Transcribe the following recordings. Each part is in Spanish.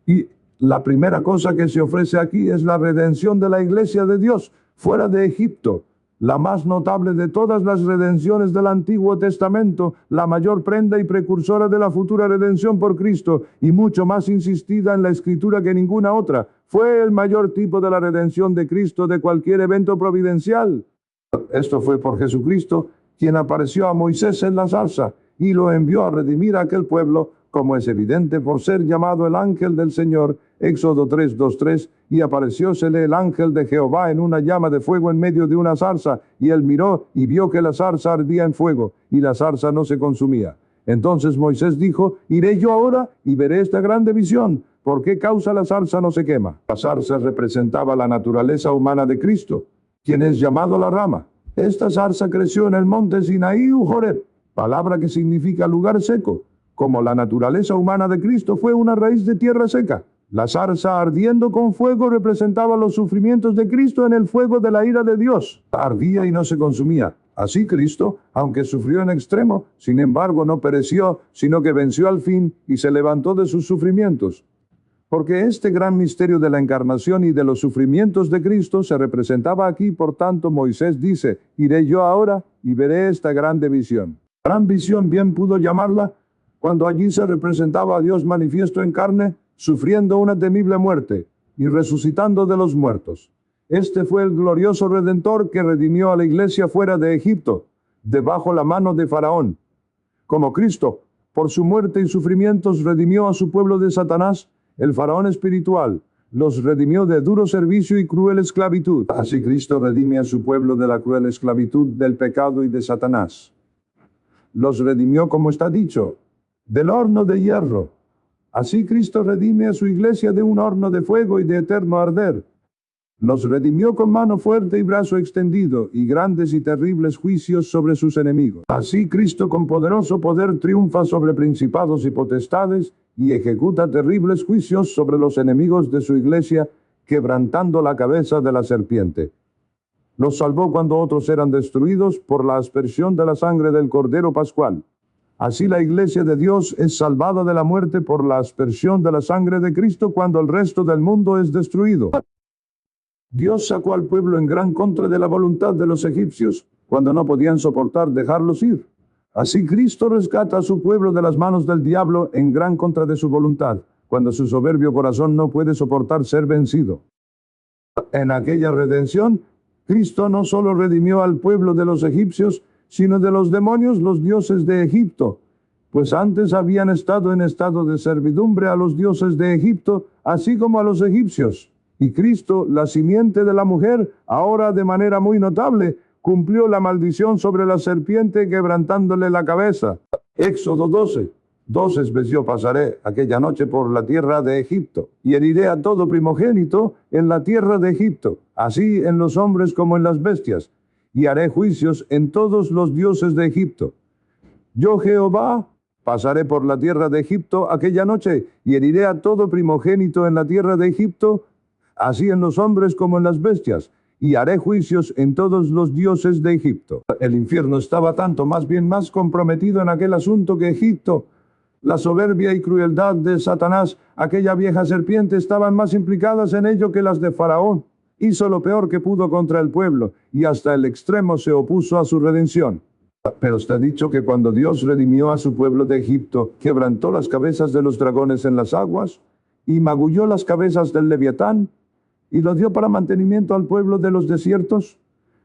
Y la primera cosa que se ofrece aquí es la redención de la iglesia de Dios fuera de Egipto. La más notable de todas las redenciones del Antiguo Testamento, la mayor prenda y precursora de la futura redención por Cristo, y mucho más insistida en la Escritura que ninguna otra, fue el mayor tipo de la redención de Cristo de cualquier evento providencial. Esto fue por Jesucristo, quien apareció a Moisés en la zarza y lo envió a redimir a aquel pueblo, como es evidente por ser llamado el ángel del Señor, Éxodo 3:2-3, y apareciósele el ángel de Jehová en una llama de fuego en medio de una zarza, y él miró y vio que la zarza ardía en fuego, y la zarza no se consumía. Entonces Moisés dijo, iré yo ahora y veré esta grande visión. ¿Por qué causa la zarza no se quema? La zarza representaba la naturaleza humana de Cristo, quien es llamado la rama. Esta zarza creció en el monte Sinaí u Joreb, palabra que significa lugar seco, como la naturaleza humana de Cristo fue una raíz de tierra seca. La zarza ardiendo con fuego representaba los sufrimientos de Cristo en el fuego de la ira de Dios. Ardía y no se consumía. Así Cristo, aunque sufrió en extremo, sin embargo no pereció, sino que venció al fin y se levantó de sus sufrimientos. Porque este gran misterio de la encarnación y de los sufrimientos de Cristo se representaba aquí, por tanto Moisés dice, iré yo ahora y veré esta grande visión. Gran visión bien pudo llamarla, cuando allí se representaba a Dios manifiesto en carne, sufriendo una temible muerte y resucitando de los muertos. Este fue el glorioso Redentor que redimió a la iglesia fuera de Egipto, debajo la mano de Faraón. Como Cristo, por su muerte y sufrimientos, redimió a su pueblo de Satanás, el faraón espiritual, los redimió de duro servicio y cruel esclavitud. Así Cristo redime a su pueblo de la cruel esclavitud, del pecado y de Satanás. Los redimió, como está dicho, del horno de hierro. Así Cristo redime a su iglesia de un horno de fuego y de eterno arder. Los redimió con mano fuerte y brazo extendido, y grandes y terribles juicios sobre sus enemigos. Así Cristo con poderoso poder triunfa sobre principados y potestades, y ejecuta terribles juicios sobre los enemigos de su iglesia, quebrantando la cabeza de la serpiente. Los salvó cuando otros eran destruidos por la aspersión de la sangre del Cordero Pascual. Así la iglesia de Dios es salvada de la muerte por la aspersión de la sangre de Cristo cuando el resto del mundo es destruido. Dios sacó al pueblo en gran contra de la voluntad de los egipcios, cuando no podían soportar dejarlos ir. Así Cristo rescata a su pueblo de las manos del diablo en gran contra de su voluntad, cuando su soberbio corazón no puede soportar ser vencido. En aquella redención, Cristo no solo redimió al pueblo de los egipcios, sino de los demonios, los dioses de Egipto, pues antes habían estado en estado de servidumbre a los dioses de Egipto, así como a los egipcios. Y Cristo, la simiente de la mujer, ahora de manera muy notable, cumplió la maldición sobre la serpiente, quebrantándole la cabeza. Éxodo 12. 2 veces yo pasaré aquella noche por la tierra de Egipto, y heriré a todo primogénito en la tierra de Egipto, así en los hombres como en las bestias, y haré juicios en todos los dioses de Egipto. Yo, Jehová, pasaré por la tierra de Egipto aquella noche, y heriré a todo primogénito en la tierra de Egipto, así en los hombres como en las bestias, y haré juicios en todos los dioses de Egipto. El infierno estaba tanto más comprometido en aquel asunto que Egipto. La soberbia y crueldad de Satanás, aquella vieja serpiente, estaban más implicadas en ello que las de Faraón. Hizo lo peor que pudo contra el pueblo, y hasta el extremo se opuso a su redención. Pero está dicho que cuando Dios redimió a su pueblo de Egipto, quebrantó las cabezas de los dragones en las aguas, y magulló las cabezas del leviatán, y lo dio para mantenimiento al pueblo de los desiertos.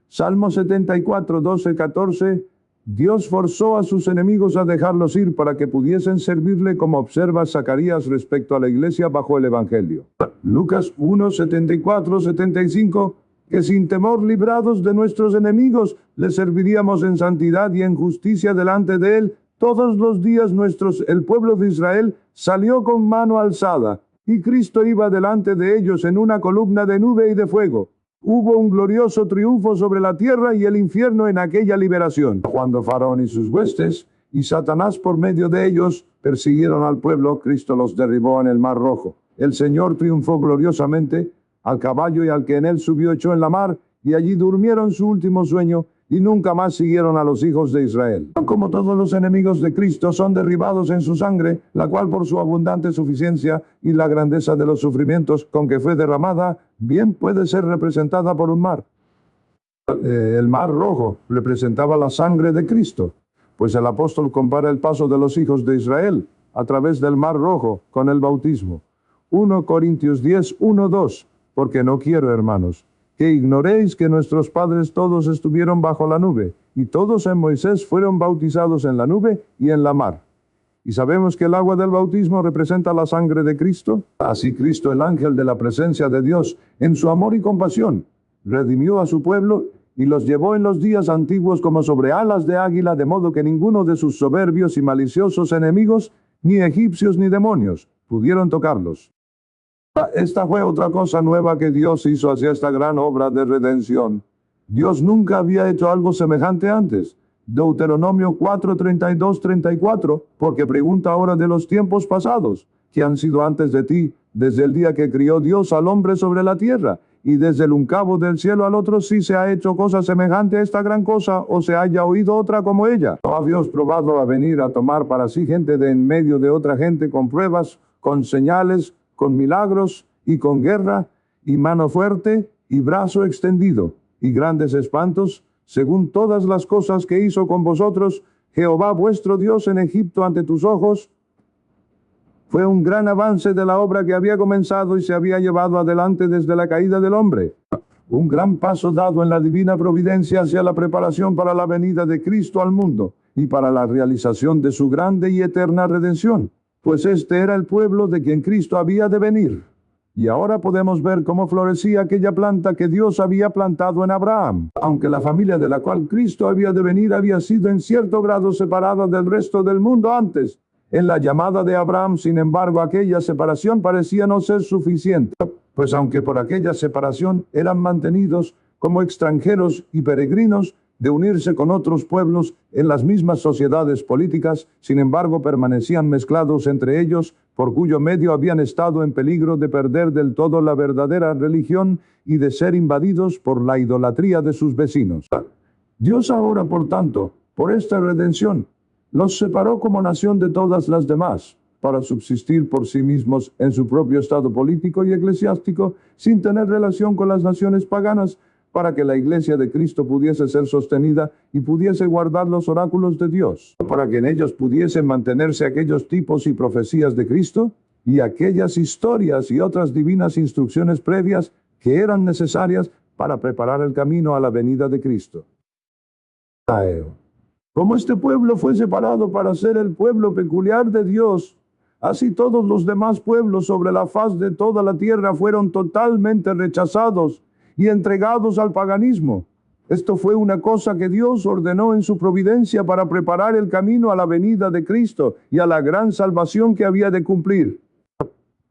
Salmo 74, 12, 14. Dios forzó a sus enemigos a dejarlos ir para que pudiesen servirle, como observa Zacarías respecto a la iglesia bajo el Evangelio. Lucas 1, 74, 75. Que sin temor librados de nuestros enemigos, le serviríamos en santidad y en justicia delante de él. Todos los días el pueblo de Israel salió con mano alzada, y Cristo iba delante de ellos en una columna de nube y de fuego. Hubo un glorioso triunfo sobre la tierra y el infierno en aquella liberación. Cuando Faraón y sus huestes, y Satanás por medio de ellos, persiguieron al pueblo, Cristo los derribó en el Mar Rojo. El Señor triunfó gloriosamente, al caballo y al que en él subió echó en la mar, y allí durmieron su último sueño, y nunca más siguieron a los hijos de Israel. Como todos los enemigos de Cristo son derribados en su sangre, la cual por su abundante suficiencia y la grandeza de los sufrimientos con que fue derramada, bien puede ser representada por un mar. El mar rojo representaba la sangre de Cristo, pues el apóstol compara el paso de los hijos de Israel a través del mar rojo con el bautismo. 1 Corintios 10, 1, 2, porque no quiero, hermanos, que ignoréis que nuestros padres todos estuvieron bajo la nube, y todos en Moisés fueron bautizados en la nube y en la mar. Y sabemos que el agua del bautismo representa la sangre de Cristo. Así Cristo, el ángel de la presencia de Dios, en su amor y compasión, redimió a su pueblo y los llevó en los días antiguos como sobre alas de águila, de modo que ninguno de sus soberbios y maliciosos enemigos, ni egipcios ni demonios, pudieron tocarlos. Esta fue otra cosa nueva que Dios hizo hacia esta gran obra de redención. Dios nunca había hecho algo semejante antes. Deuteronomio 4, 32, 34, porque pregunta ahora de los tiempos pasados, que han sido antes de ti, desde el día que crió Dios al hombre sobre la tierra, y desde el un cabo del cielo al otro, si se ha hecho cosa semejante a esta gran cosa, o se haya oído otra como ella. ¿No ha Dios probado a venir a tomar para sí gente de en medio de otra gente con pruebas, con señales, con milagros y con guerra, y mano fuerte, y brazo extendido, y grandes espantos, según todas las cosas que hizo con vosotros Jehová vuestro Dios en Egipto ante tus ojos? Fue un gran avance de la obra que había comenzado y se había llevado adelante desde la caída del hombre. Un gran paso dado en la divina providencia hacia la preparación para la venida de Cristo al mundo y para la realización de su grande y eterna redención, pues este era el pueblo de quien Cristo había de venir. Y ahora podemos ver cómo florecía aquella planta que Dios había plantado en Abraham. Aunque la familia de la cual Cristo había de venir había sido en cierto grado separada del resto del mundo antes, en la llamada de Abraham, sin embargo, aquella separación parecía no ser suficiente, pues aunque por aquella separación eran mantenidos como extranjeros y peregrinos, de unirse con otros pueblos en las mismas sociedades políticas, sin embargo permanecían mezclados entre ellos, por cuyo medio habían estado en peligro de perder del todo la verdadera religión y de ser invadidos por la idolatría de sus vecinos. Dios ahora, por tanto, por esta redención, los separó como nación de todas las demás, para subsistir por sí mismos en su propio estado político y eclesiástico, sin tener relación con las naciones paganas, para que la iglesia de Cristo pudiese ser sostenida y pudiese guardar los oráculos de Dios, para que en ellos pudiesen mantenerse aquellos tipos y profecías de Cristo, y aquellas historias y otras divinas instrucciones previas que eran necesarias para preparar el camino a la venida de Cristo. Como este pueblo fue separado para ser el pueblo peculiar de Dios, así todos los demás pueblos sobre la faz de toda la tierra fueron totalmente rechazados y entregados al paganismo. Esto fue una cosa que Dios ordenó en su providencia para preparar el camino a la venida de Cristo y a la gran salvación que había de cumplir.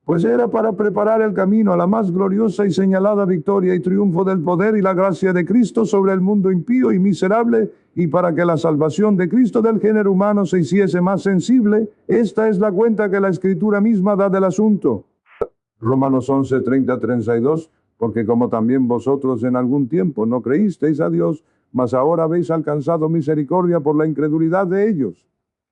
Pues era para preparar el camino a la más gloriosa y señalada victoria y triunfo del poder y la gracia de Cristo sobre el mundo impío y miserable, y para que la salvación de Cristo del género humano se hiciese más sensible. Esta es la cuenta que la Escritura misma da del asunto. Romanos 11, 30, 32, porque como también vosotros en algún tiempo no creísteis a Dios, mas ahora habéis alcanzado misericordia por la incredulidad de ellos.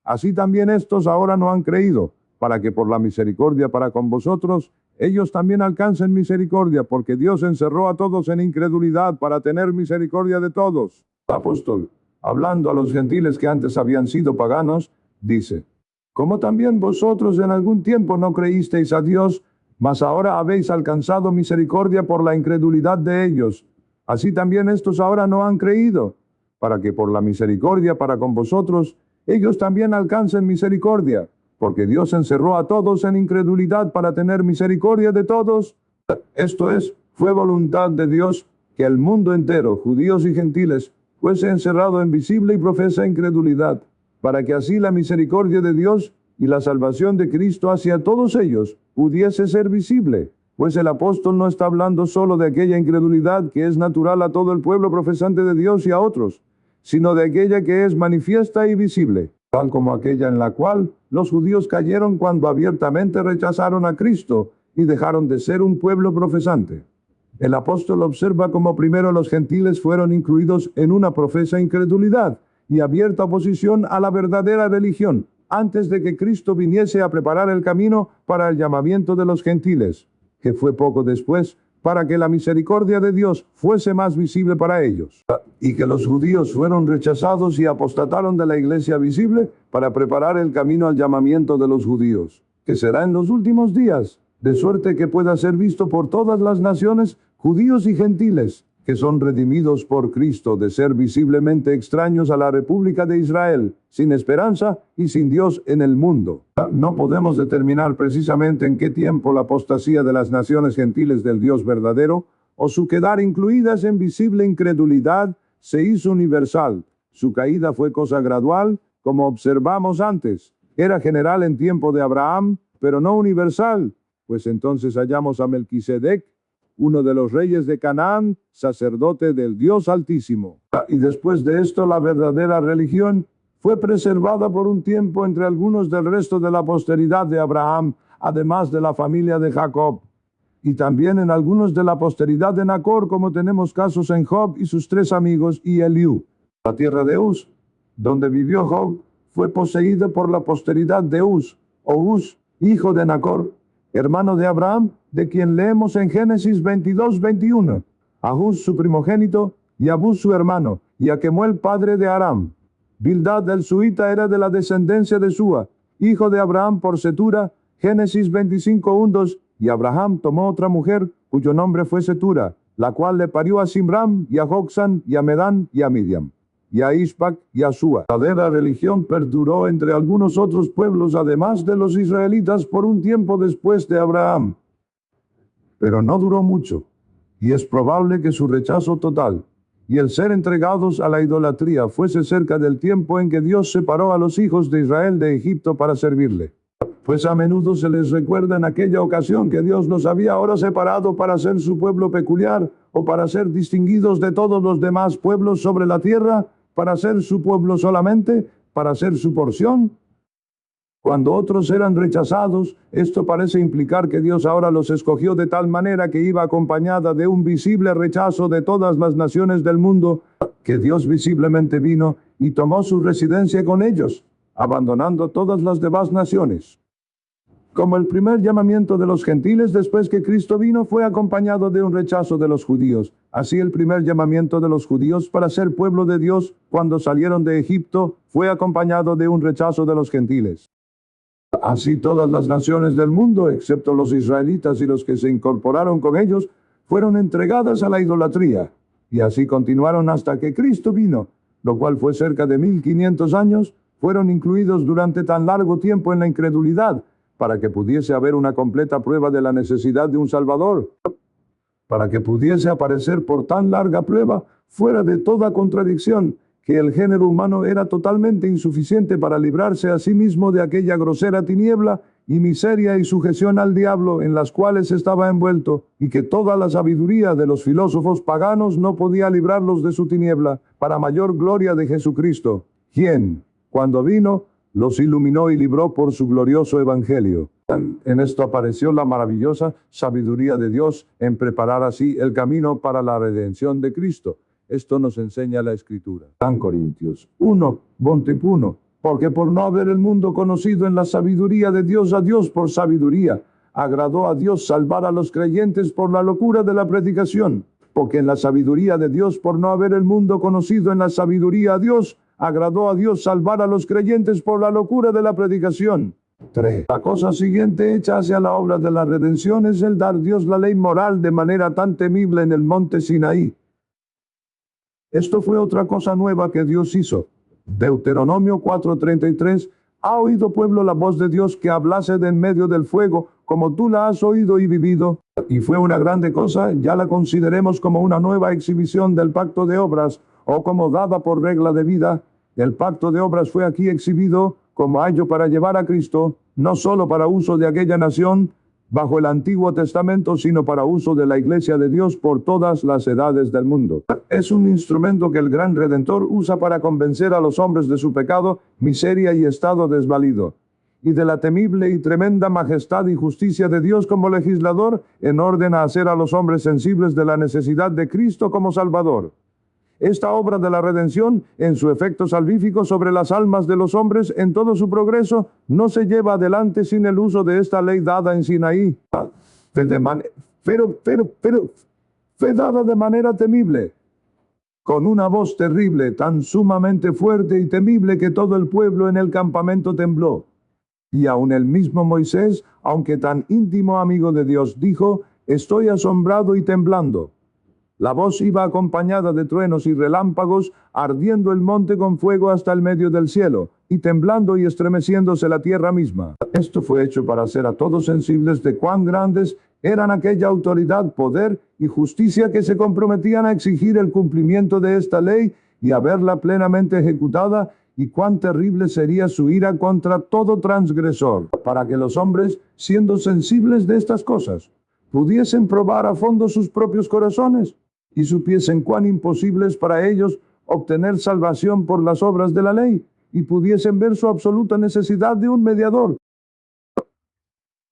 Así también estos ahora no han creído, para que por la misericordia para con vosotros, ellos también alcancen misericordia, porque Dios encerró a todos en incredulidad para tener misericordia de todos. Apóstol, hablando a los gentiles que antes habían sido paganos, dice: como también vosotros en algún tiempo no creísteis a Dios, mas ahora habéis alcanzado misericordia por la incredulidad de ellos. Así también estos ahora no han creído, para que por la misericordia para con vosotros, ellos también alcancen misericordia, porque Dios encerró a todos en incredulidad para tener misericordia de todos. Esto es, fue voluntad de Dios que el mundo entero, judíos y gentiles, fuese encerrado en visible y profesa incredulidad, para que así la misericordia de Dios y la salvación de Cristo hacia todos ellos pudiese ser visible. Pues el apóstol no está hablando solo de aquella incredulidad que es natural a todo el pueblo profesante de Dios y a otros, sino de aquella que es manifiesta y visible, tal como aquella en la cual los judíos cayeron cuando abiertamente rechazaron a Cristo y dejaron de ser un pueblo profesante. El apóstol observa cómo primero los gentiles fueron incluidos en una profesa incredulidad y abierta oposición a la verdadera religión, antes de que Cristo viniese a preparar el camino para el llamamiento de los gentiles, que fue poco después, para que la misericordia de Dios fuese más visible para ellos. Y que los judíos fueron rechazados y apostataron de la iglesia visible para preparar el camino al llamamiento de los judíos, que será en los últimos días, de suerte que pueda ser visto por todas las naciones, judíos y gentiles, que son redimidos por Cristo de ser visiblemente extraños a la República de Israel, sin esperanza y sin Dios en el mundo. No podemos determinar precisamente en qué tiempo la apostasía de las naciones gentiles del Dios verdadero, o su quedar incluidas en visible incredulidad, se hizo universal. Su caída fue cosa gradual, como observamos antes. Era general en tiempo de Abraham, pero no universal, pues entonces hallamos a Melquisedec, uno de los reyes de Canaán, sacerdote del Dios Altísimo. Y después de esto, la verdadera religión fue preservada por un tiempo entre algunos del resto de la posteridad de Abraham, además de la familia de Jacob, y también en algunos de la posteridad de Nacor, como tenemos casos en Job y sus 3 amigos y Eliú. La tierra de Uz, donde vivió Job, fue poseída por la posteridad de Uz, o Uz, hijo de Nacor, hermano de Abraham, de quien leemos en Génesis 22:21. A Uz su primogénito, y a Buz su hermano, y a Kemuel padre de Aram. Bildad el suita era de la descendencia de Sua, hijo de Abraham por Setura, Génesis 25:1-2, y Abraham tomó otra mujer, cuyo nombre fue Setura, la cual le parió a Simram, y a Joxan, y a Medán, y a Midian, y a Ispac, y a Sua. La verdadera religión perduró entre algunos otros pueblos, además de los israelitas, por un tiempo después de Abraham. Pero no duró mucho, y es probable que su rechazo total y el ser entregados a la idolatría fuese cerca del tiempo en que Dios separó a los hijos de Israel de Egipto para servirle. Pues a menudo se les recuerda en aquella ocasión que Dios los había ahora separado para ser su pueblo peculiar, o para ser distinguidos de todos los demás pueblos sobre la tierra, para ser su pueblo solamente, para ser su porción. Cuando otros eran rechazados, esto parece implicar que Dios ahora los escogió de tal manera que iba acompañada de un visible rechazo de todas las naciones del mundo, que Dios visiblemente vino y tomó su residencia con ellos, abandonando todas las demás naciones. Como el primer llamamiento de los gentiles después que Cristo vino fue acompañado de un rechazo de los judíos, así el primer llamamiento de los judíos para ser pueblo de Dios cuando salieron de Egipto fue acompañado de un rechazo de los gentiles. Así todas las naciones del mundo, excepto los israelitas y los que se incorporaron con ellos, fueron entregadas a la idolatría, y así continuaron hasta que Cristo vino, lo cual fue cerca de 1500 años, fueron incluidos durante tan largo tiempo en la incredulidad, para que pudiese haber una completa prueba de la necesidad de un Salvador, para que pudiese aparecer por tan larga prueba, fuera de toda contradicción, que el género humano era totalmente insuficiente para librarse a sí mismo de aquella grosera tiniebla y miseria y sujeción al diablo en las cuales estaba envuelto, y que toda la sabiduría de los filósofos paganos no podía librarlos de su tiniebla, para mayor gloria de Jesucristo, quien, cuando vino, los iluminó y libró por su glorioso evangelio. En esto apareció la maravillosa sabiduría de Dios en preparar así el camino para la redención de Cristo. Esto nos enseña la Escritura. San Corintios 1:21. Porque por no haber el mundo conocido en la sabiduría de Dios a Dios por sabiduría, agradó a Dios salvar a los creyentes por la locura de la predicación. Porque en la sabiduría de Dios, por no haber el mundo conocido en la sabiduría a Dios, agradó a Dios salvar a los creyentes por la locura de la predicación. 3. La cosa siguiente hecha hacia la obra de la redención es el dar Dios la ley moral de manera tan temible en el monte Sinaí. Esto fue otra cosa nueva que Dios hizo. Deuteronomio 4:33. ¿Ha oído pueblo la voz de Dios que hablase de en medio del fuego, como tú la has oído y vivido? Y fue una grande cosa, ya la consideremos como una nueva exhibición del pacto de obras, o como dada por regla de vida. El pacto de obras fue aquí exhibido como ayo para llevar a Cristo, no solo para uso de aquella nación, bajo el Antiguo Testamento, sino para uso de la Iglesia de Dios por todas las edades del mundo. Es un instrumento que el gran Redentor usa para convencer a los hombres de su pecado, miseria y estado desvalido. y de la temible y tremenda majestad y justicia de Dios como legislador, en orden a hacer a los hombres sensibles de la necesidad de Cristo como Salvador. Esta obra de la redención, en su efecto salvífico sobre las almas de los hombres en todo su progreso, no se lleva adelante sin el uso de esta ley dada en Sinaí, fue dada de manera temible, con una voz terrible, tan sumamente fuerte y temible que todo el pueblo en el campamento tembló. Y aun el mismo Moisés, aunque tan íntimo amigo de Dios, dijo: «Estoy asombrado y temblando». La voz iba acompañada de truenos y relámpagos, ardiendo el monte con fuego hasta el medio del cielo, y temblando y estremeciéndose la tierra misma. Esto fue hecho para hacer a todos sensibles de cuán grandes eran aquella autoridad, poder y justicia que se comprometían a exigir el cumplimiento de esta ley y a verla plenamente ejecutada, y cuán terrible sería su ira contra todo transgresor, para que los hombres, siendo sensibles de estas cosas, pudiesen probar a fondo sus propios corazones y supiesen cuán imposible es para ellos obtener salvación por las obras de la ley, y pudiesen ver su absoluta necesidad de un mediador.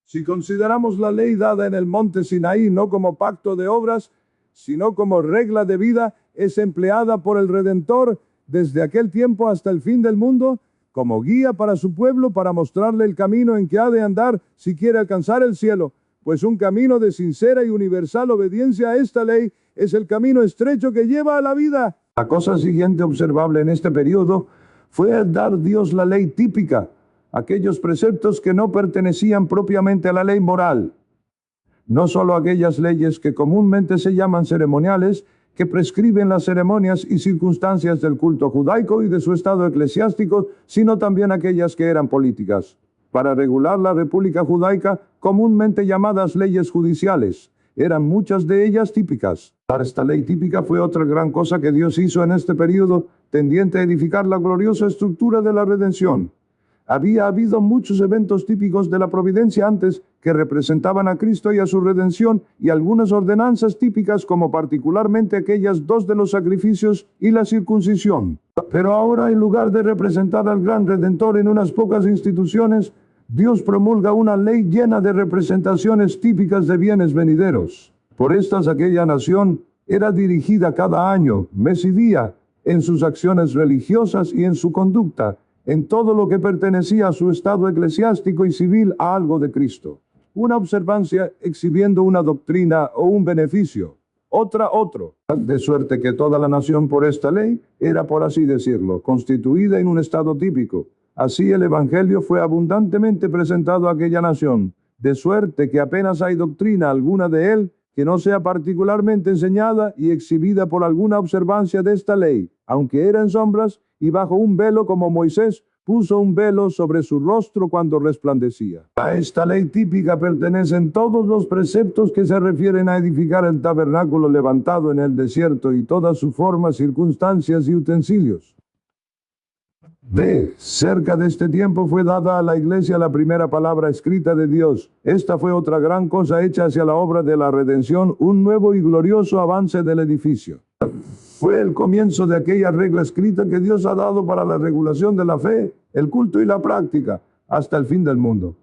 Si consideramos la ley dada en el monte Sinaí no como pacto de obras, sino como regla de vida, es empleada por el Redentor desde aquel tiempo hasta el fin del mundo, como guía para su pueblo, para mostrarle el camino en que ha de andar si quiere alcanzar el cielo, pues un camino de sincera y universal obediencia a esta ley es el camino estrecho que lleva a la vida. La cosa siguiente observable en este periodo fue dar Dios la ley típica, aquellos preceptos que no pertenecían propiamente a la ley moral. No solo aquellas leyes que comúnmente se llaman ceremoniales, que prescriben las ceremonias y circunstancias del culto judaico y de su estado eclesiástico, sino también aquellas que eran políticas, para regular la República Judaica, comúnmente llamadas leyes judiciales. Eran muchas de ellas típicas. Esta ley típica fue otra gran cosa que Dios hizo en este periodo, tendiente a edificar la gloriosa estructura de la redención. Había habido muchos eventos típicos de la providencia antes que representaban a Cristo y a su redención, y algunas ordenanzas típicas, como particularmente aquellas dos de los sacrificios y la circuncisión. Pero ahora, en lugar de representar al gran Redentor en unas pocas instituciones, Dios promulga una ley llena de representaciones típicas de bienes venideros. Por estas aquella nación era dirigida cada año, mes y día, en sus acciones religiosas y en su conducta, en todo lo que pertenecía a su estado eclesiástico y civil, a algo de Cristo. Una observancia exhibiendo una doctrina o un beneficio, otra otro. De suerte que toda la nación por esta ley era, por así decirlo, constituida en un estado típico. Así el Evangelio fue abundantemente presentado a aquella nación, de suerte que apenas hay doctrina alguna de él que no sea particularmente enseñada y exhibida por alguna observancia de esta ley, aunque era en sombras y bajo un velo, como Moisés puso un velo sobre su rostro cuando resplandecía. A esta ley típica pertenecen todos los preceptos que se refieren a edificar el tabernáculo levantado en el desierto y todas sus formas, circunstancias y utensilios. Cerca de este tiempo fue dada a la iglesia la primera palabra escrita de Dios. Esta fue otra gran cosa hecha hacia la obra de la redención, un nuevo y glorioso avance del edificio. Fue el comienzo de aquella regla escrita que Dios ha dado para la regulación de la fe, el culto y la práctica, hasta el fin del mundo.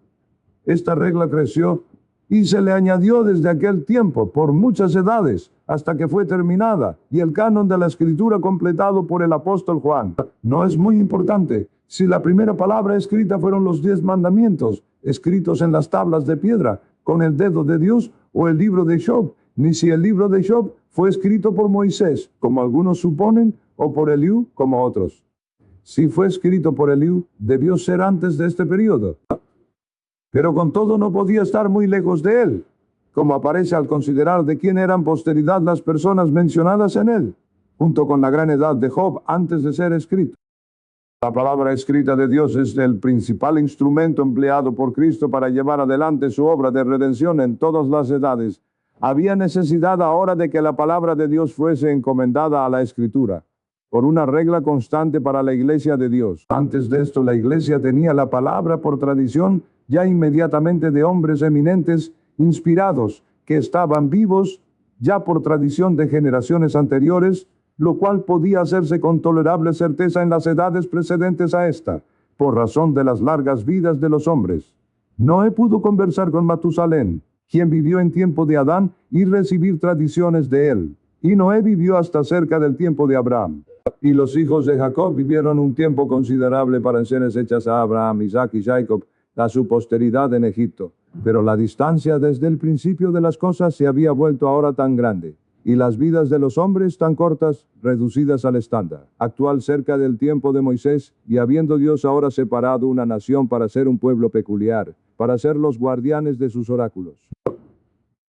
Esta regla creció y se le añadió desde aquel tiempo por muchas edades, hasta que fue terminada, y el canon de la Escritura completado por el apóstol Juan. No es muy importante si la primera palabra escrita fueron los 10 mandamientos, escritos en las tablas de piedra, con el dedo de Dios, o el libro de Job, ni si el libro de Job fue escrito por Moisés, como algunos suponen, o por Eliú, como otros. Si fue escrito por Eliú, debió ser antes de este periodo. Pero con todo no podía estar muy lejos de él, como aparece al considerar de quién eran posteridad las personas mencionadas en él, junto con la gran edad de Job antes de ser escrito. La palabra escrita de Dios es el principal instrumento empleado por Cristo para llevar adelante su obra de redención en todas las edades. Había necesidad ahora de que la palabra de Dios fuese encomendada a la Escritura, por una regla constante para la iglesia de Dios. Antes de esto, la iglesia tenía la palabra por tradición, ya inmediatamente de hombres eminentes, inspirados, que estaban vivos, ya por tradición de generaciones anteriores, lo cual podía hacerse con tolerable certeza en las edades precedentes a esta, por razón de las largas vidas de los hombres. Noé pudo conversar con Matusalén, quien vivió en tiempo de Adán, y recibir tradiciones de él. Y Noé vivió hasta cerca del tiempo de Abraham. Y los hijos de Jacob vivieron un tiempo considerable para enseñas hechas a Abraham, Isaac y Jacob, a su posteridad en Egipto. Pero la distancia desde el principio de las cosas se había vuelto ahora tan grande, y las vidas de los hombres tan cortas, reducidas al estándar actual cerca del tiempo de Moisés, y habiendo Dios ahora separado una nación para ser un pueblo peculiar, para ser los guardianes de sus oráculos.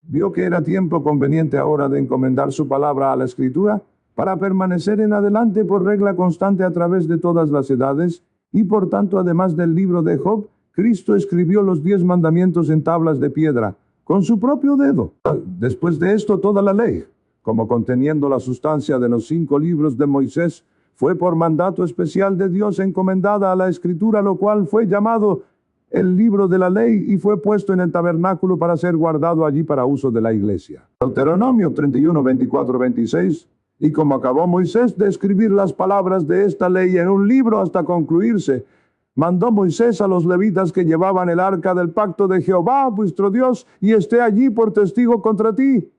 Vio que era tiempo conveniente ahora de encomendar su palabra a la Escritura, para permanecer en adelante por regla constante a través de todas las edades, y por tanto, además del libro de Job, Cristo escribió los 10 mandamientos en tablas de piedra, con su propio dedo. Después de esto, toda la ley, como conteniendo la sustancia de los 5 libros de Moisés, fue por mandato especial de Dios encomendada a la Escritura, lo cual fue llamado el libro de la ley y fue puesto en el tabernáculo para ser guardado allí para uso de la iglesia. Deuteronomio 31, 24, 26. Y como acabó Moisés de escribir las palabras de esta ley en un libro hasta concluirse, mandó Moisés a los levitas que llevaban el arca del pacto de Jehová, vuestro Dios, y esté allí por testigo contra ti.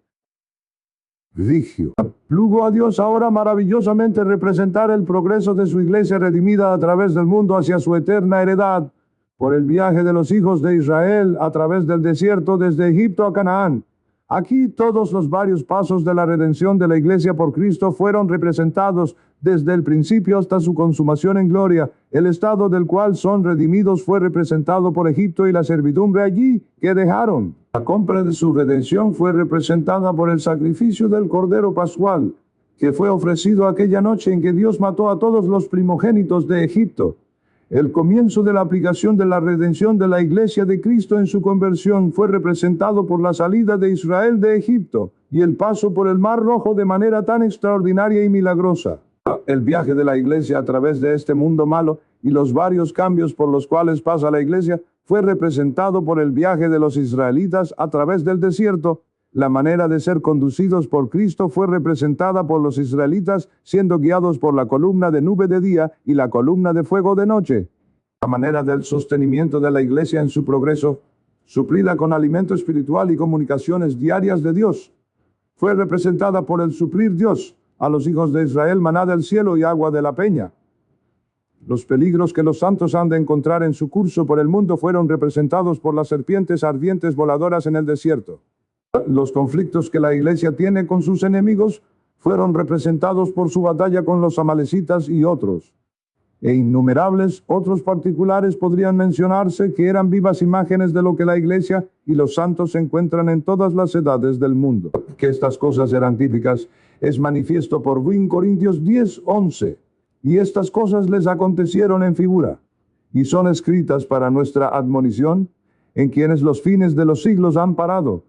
Vigio. Plugo a Dios ahora maravillosamente representar el progreso de su iglesia redimida a través del mundo hacia su eterna heredad, por el viaje de los hijos de Israel a través del desierto desde Egipto a Canaán. Aquí todos los varios pasos de la redención de la iglesia por Cristo fueron representados desde el principio hasta su consumación en gloria. El estado del cual son redimidos fue representado por Egipto y la servidumbre allí que dejaron. La compra de su redención fue representada por el sacrificio del Cordero Pascual, que fue ofrecido aquella noche en que Dios mató a todos los primogénitos de Egipto. El comienzo de la aplicación de la redención de la iglesia de Cristo en su conversión fue representado por la salida de Israel de Egipto y el paso por el Mar Rojo de manera tan extraordinaria y milagrosa. El viaje de la iglesia a través de este mundo malo y los varios cambios por los cuales pasa la iglesia fue representado por el viaje de los israelitas a través del desierto. La manera de ser conducidos por Cristo fue representada por los israelitas siendo guiados por la columna de nube de día y la columna de fuego de noche. La manera del sostenimiento de la iglesia en su progreso, suplida con alimento espiritual y comunicaciones diarias de Dios, fue representada por el suplir Dios a los hijos de Israel maná del cielo y agua de la peña. Los peligros que los santos han de encontrar en su curso por el mundo fueron representados por las serpientes ardientes voladoras en el desierto. Los conflictos que la iglesia tiene con sus enemigos fueron representados por su batalla con los amalecitas y otros. E innumerables otros particulares podrían mencionarse que eran vivas imágenes de lo que la iglesia y los santos se encuentran en todas las edades del mundo. Que estas cosas eran típicas es manifiesto por 1 Corintios 10, 11. Y estas cosas les acontecieron en figura, y son escritas para nuestra admonición, en quienes los fines de los siglos han parado.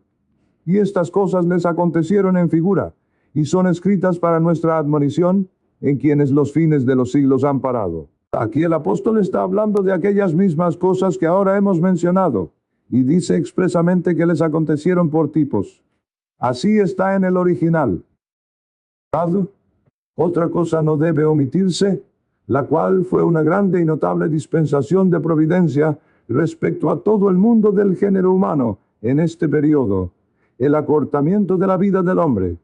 Y estas cosas les acontecieron en figura, y son escritas para nuestra admonición, en quienes los fines de los siglos han parado. Aquí el apóstol está hablando de aquellas mismas cosas que ahora hemos mencionado, y dice expresamente que les acontecieron por tipos. Así está en el original. Otra cosa no debe omitirse, la cual fue una grande y notable dispensación de providencia respecto a todo el mundo del género humano en este periodo. El acortamiento de la vida del hombre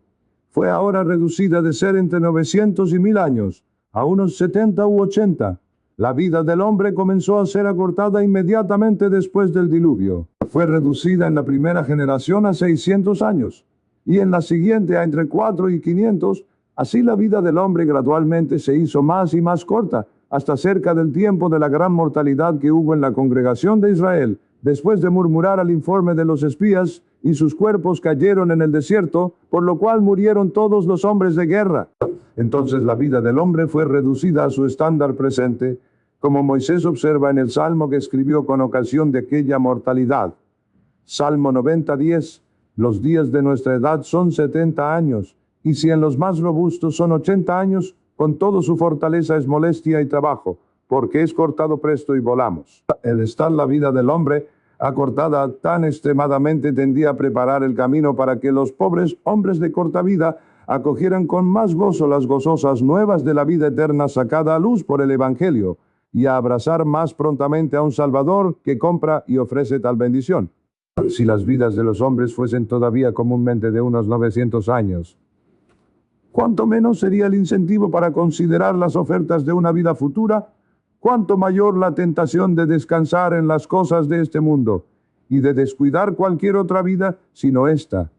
fue ahora reducida de ser entre 900 y 1000 años a unos 70 u 80. La vida del hombre comenzó a ser acortada inmediatamente después del diluvio. Fue reducida en la primera generación a 600 años y en la siguiente a entre 4 y 500. Así la vida del hombre gradualmente se hizo más y más corta, hasta cerca del tiempo de la gran mortalidad que hubo en la congregación de Israel, después de murmurar al informe de los espías, y sus cuerpos cayeron en el desierto, por lo cual murieron todos los hombres de guerra. Entonces la vida del hombre fue reducida a su estándar presente, como Moisés observa en el Salmo que escribió con ocasión de aquella mortalidad. Salmo 90:10, los días de nuestra edad son 70 años, y si en los más robustos son 80 años, con todo su fortaleza es molestia y trabajo, porque es cortado presto y volamos. El estar la vida del hombre acortada tan extremadamente tendía a preparar el camino para que los pobres hombres de corta vida acogieran con más gozo las gozosas nuevas de la vida eterna sacada a luz por el Evangelio, y a abrazar más prontamente a un Salvador que compra y ofrece tal bendición. Si las vidas de los hombres fuesen todavía comúnmente de unos 900 años, ¿cuánto menos sería el incentivo para considerar las ofertas de una vida futura? ¿Cuánto mayor la tentación de descansar en las cosas de este mundo y de descuidar cualquier otra vida sino esta?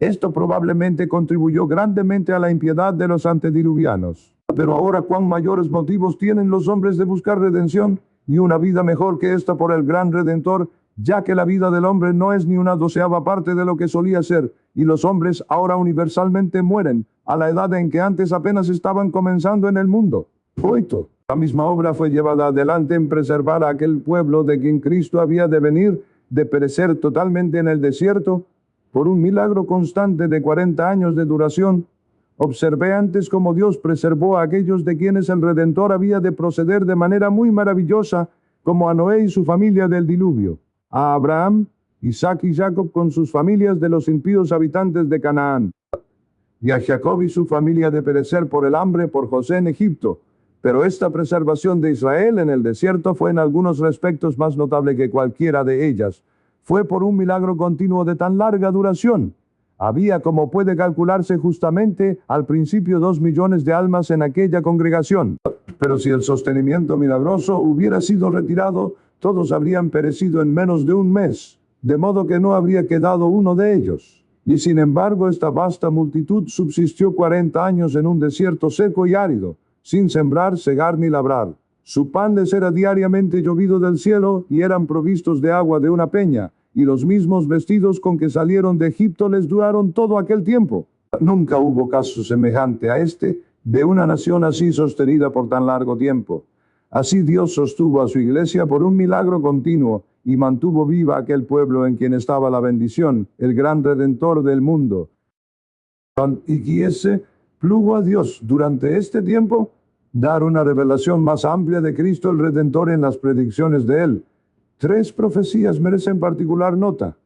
Esto probablemente contribuyó grandemente a la impiedad de los antediluvianos. Pero ahora, ¿cuán mayores motivos tienen los hombres de buscar redención y una vida mejor que esta por el gran Redentor, ya que la vida del hombre no es ni una 12ª parte de lo que solía ser, y los hombres ahora universalmente mueren a la edad en que antes apenas estaban comenzando en el mundo? 8. La misma obra fue llevada adelante en preservar a aquel pueblo de quien Cristo había de venir, de perecer totalmente en el desierto, por un milagro constante de 40 años de duración. Observé antes cómo Dios preservó a aquellos de quienes el Redentor había de proceder de manera muy maravillosa, como a Noé y su familia del diluvio, a Abraham, Isaac y Jacob con sus familias de los impíos habitantes de Canaán, y a Jacob y su familia de perecer por el hambre por José en Egipto. Pero esta preservación de Israel en el desierto fue en algunos respectos más notable que cualquiera de ellas. Fue por un milagro continuo de tan larga duración. Había, como puede calcularse justamente, al principio 2 millones de almas en aquella congregación. Pero si el sostenimiento milagroso hubiera sido retirado, todos habrían perecido en menos de un mes, de modo que no habría quedado uno de ellos. Y sin embargo, esta vasta multitud subsistió 40 años en un desierto seco y árido, sin sembrar, segar ni labrar. Su pan les era diariamente llovido del cielo, y eran provistos de agua de una peña, y los mismos vestidos con que salieron de Egipto les duraron todo aquel tiempo. Nunca hubo caso semejante a este, de una nación así sostenida por tan largo tiempo. Así Dios sostuvo a su iglesia por un milagro continuo, y mantuvo viva aquel pueblo en quien estaba la bendición, el gran Redentor del mundo. Y quiese plugo a Dios durante este tiempo dar una revelación más amplia de Cristo el Redentor en las predicciones de él. 3 profecías merecen particular nota.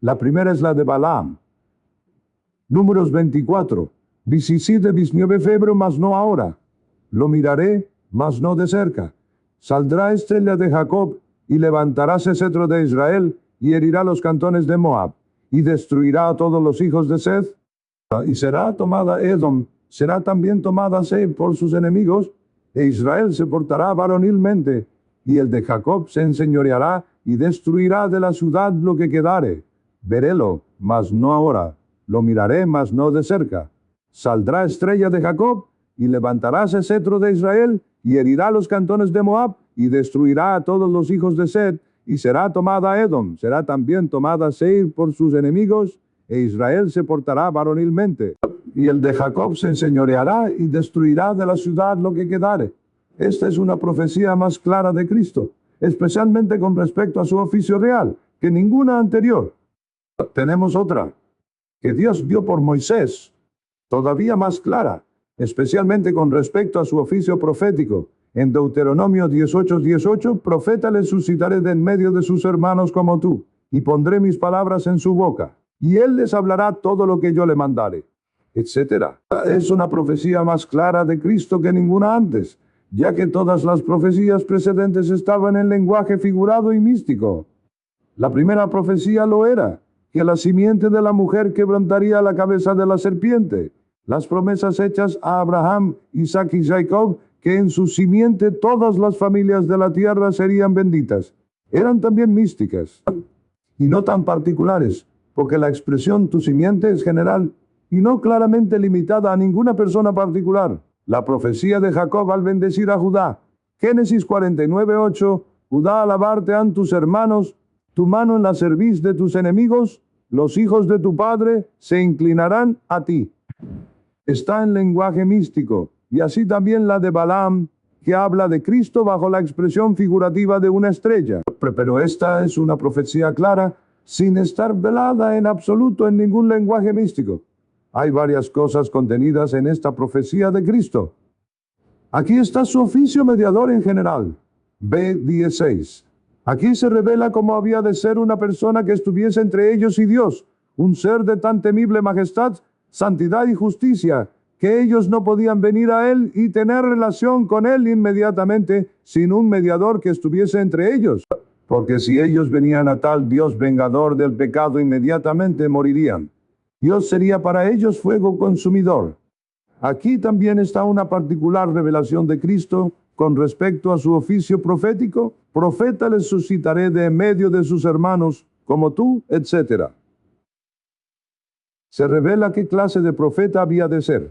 La primera es la de Balaam. Números 24. Visicide vis 9 febro, mas no ahora. Lo miraré, mas no de cerca. Saldrá estrella de Jacob, y levantaráse cetro de Israel, y herirá los cantones de Moab, y destruirá a todos los hijos de Seth. Y será tomada Edom, será también tomada Seir por sus enemigos, e Israel se portará varonilmente, y el de Jacob se enseñoreará, y destruirá de la ciudad lo que quedare. Verélo, mas no ahora. Lo miraré, mas no de cerca. Saldrá estrella de Jacob, y levantaráse cetro de Israel, y herirá los cantones de Moab, y destruirá a todos los hijos de Seth, y será tomada Edom, será también tomada Seir por sus enemigos, e Israel se portará varonilmente. Y el de Jacob se enseñoreará, y destruirá de la ciudad lo que quedare. Esta es una profecía más clara de Cristo, especialmente con respecto a su oficio real, que ninguna anterior. Tenemos otra, que Dios dio por Moisés, todavía más clara, especialmente con respecto a su oficio profético. En Deuteronomio 18:18, profeta le suscitaré de en medio de sus hermanos como tú, y pondré mis palabras en su boca, y él les hablará todo lo que yo le mandare, etc. Es una profecía más clara de Cristo que ninguna antes, ya que todas las profecías precedentes estaban en lenguaje figurado y místico. La primera profecía lo era, que la simiente de la mujer quebrantaría la cabeza de la serpiente. Las promesas hechas a Abraham, Isaac y Jacob, que en su simiente todas las familias de la tierra serían benditas, eran también místicas, y no tan particulares, porque la expresión tu simiente es general, y no claramente limitada a ninguna persona particular. La profecía de Jacob al bendecir a Judá, Génesis 49:8, Judá alabarte han tus hermanos, tu mano en la cerviz de tus enemigos, los hijos de tu padre se inclinarán a ti. Está en lenguaje místico, y así también la de Balaam, que habla de Cristo bajo la expresión figurativa de una estrella. Pero esta es una profecía clara, sin estar velada en absoluto en ningún lenguaje místico. Hay varias cosas contenidas en esta profecía de Cristo. Aquí está su oficio mediador en general. B16. Aquí se revela cómo había de ser una persona que estuviese entre ellos y Dios, un ser de tan temible majestad, santidad y justicia, que ellos no podían venir a Él y tener relación con Él inmediatamente sin un mediador que estuviese entre ellos. Porque si ellos venían a tal Dios vengador del pecado, inmediatamente morirían. Dios sería para ellos fuego consumidor. Aquí también está una particular revelación de Cristo con respecto a su oficio profético. Profeta les suscitaré de en medio de sus hermanos, como tú, etc. Se revela qué clase de profeta había de ser.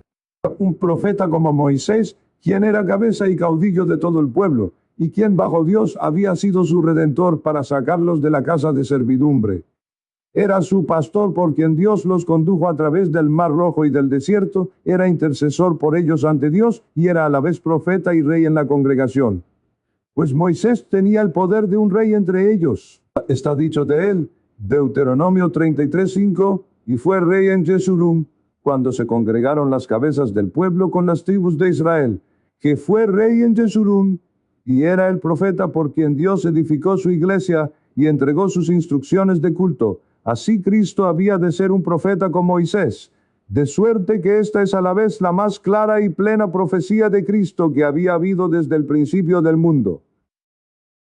Un profeta como Moisés, quien era cabeza y caudillo de todo el pueblo, y quien bajo Dios había sido su redentor para sacarlos de la casa de servidumbre. Era su pastor por quien Dios los condujo a través del Mar Rojo y del desierto, era intercesor por ellos ante Dios y era a la vez profeta y rey en la congregación. Pues Moisés tenía el poder de un rey entre ellos. Está dicho de él, Deuteronomio 33:5, y fue rey en Jesurún, cuando se congregaron las cabezas del pueblo con las tribus de Israel, que fue rey en Jesurún, y era el profeta por quien Dios edificó su iglesia y entregó sus instrucciones de culto. Así Cristo había de ser un profeta con Moisés, de suerte que esta es a la vez la más clara y plena profecía de Cristo que había habido desde el principio del mundo.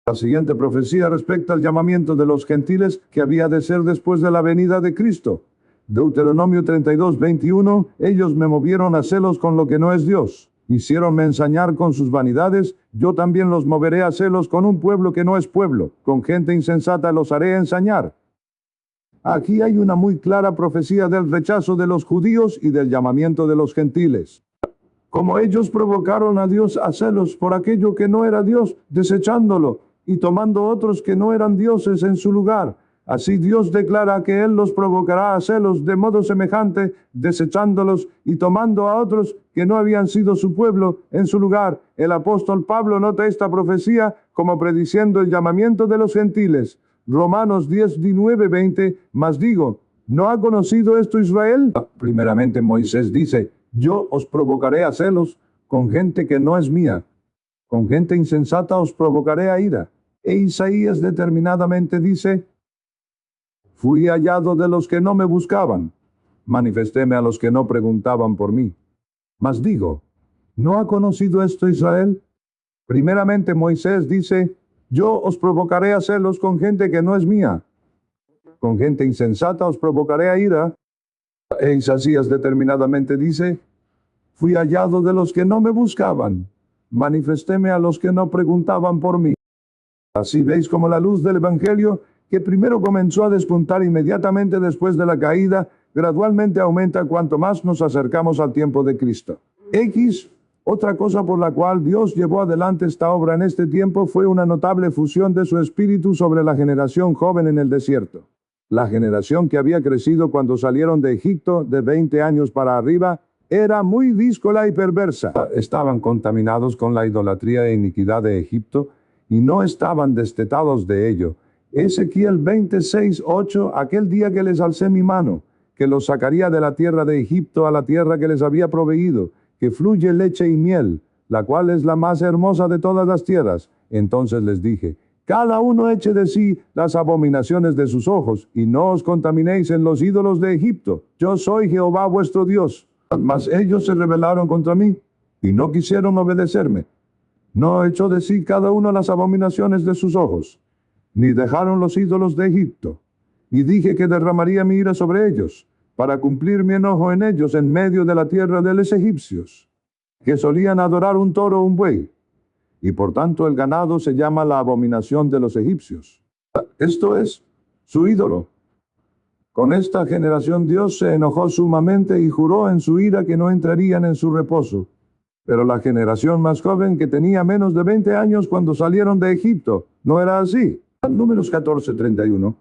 La siguiente profecía respecta al llamamiento de los gentiles que había de ser después de la venida de Cristo. Deuteronomio 32:21, ellos me movieron a celos con lo que no es Dios. Hicieronme ensañar con sus vanidades, yo también los moveré a celos con un pueblo que no es pueblo, con gente insensata los haré ensañar. Aquí hay una muy clara profecía del rechazo de los judíos y del llamamiento de los gentiles. Como ellos provocaron a Dios a celos por aquello que no era Dios, desechándolo y tomando otros que no eran dioses en su lugar, así Dios declara que Él los provocará a celos de modo semejante, desechándolos y tomando a otros que no habían sido su pueblo en su lugar. El apóstol Pablo nota esta profecía como prediciendo el llamamiento de los gentiles. Romanos 10:19-20, mas digo, ¿no ha conocido esto Israel? Primeramente Moisés dice, yo os provocaré a celos con gente que no es mía. Con gente insensata os provocaré a ira. E Isaías determinadamente dice, fui hallado de los que no me buscaban. Manifestéme a los que no preguntaban por mí. Mas digo, ¿no ha conocido esto Israel? Primeramente Moisés dice, yo os provocaré a celos con gente que no es mía. Con gente insensata os provocaré a ira. E Isaías determinadamente dice, fui hallado de los que no me buscaban. Manifestéme a los que no preguntaban por mí. Así veis como la luz del Evangelio, que primero comenzó a despuntar inmediatamente después de la caída, gradualmente aumenta cuanto más nos acercamos al tiempo de Cristo. Otra cosa por la cual Dios llevó adelante esta obra en este tiempo fue una notable fusión de su espíritu sobre la generación joven en el desierto. La generación que había crecido cuando salieron de Egipto de 20 años para arriba era muy díscola y perversa. Estaban contaminados con la idolatría e iniquidad de Egipto y no estaban destetados de ello. Ezequiel 26:8, aquel día que les alcé mi mano, que los sacaría de la tierra de Egipto a la tierra que les había proveído, que fluye leche y miel, la cual es la más hermosa de todas las tierras. Entonces les dije, cada uno eche de sí las abominaciones de sus ojos, y no os contaminéis en los ídolos de Egipto. Yo soy Jehová vuestro Dios. Mas ellos se rebelaron contra mí, y no quisieron obedecerme. No echó de sí cada uno las abominaciones de sus ojos, ni dejaron los ídolos de Egipto. Y dije que derramaría mi ira sobre ellos, para cumplir mi enojo en ellos en medio de la tierra de los egipcios, que solían adorar un toro o un buey, y por tanto el ganado se llama la abominación de los egipcios. Esto es su ídolo. Con esta generación Dios se enojó sumamente y juró en su ira que no entrarían en su reposo. Pero la generación más joven, que tenía menos de 20 años cuando salieron de Egipto, no era así. Números 14:31.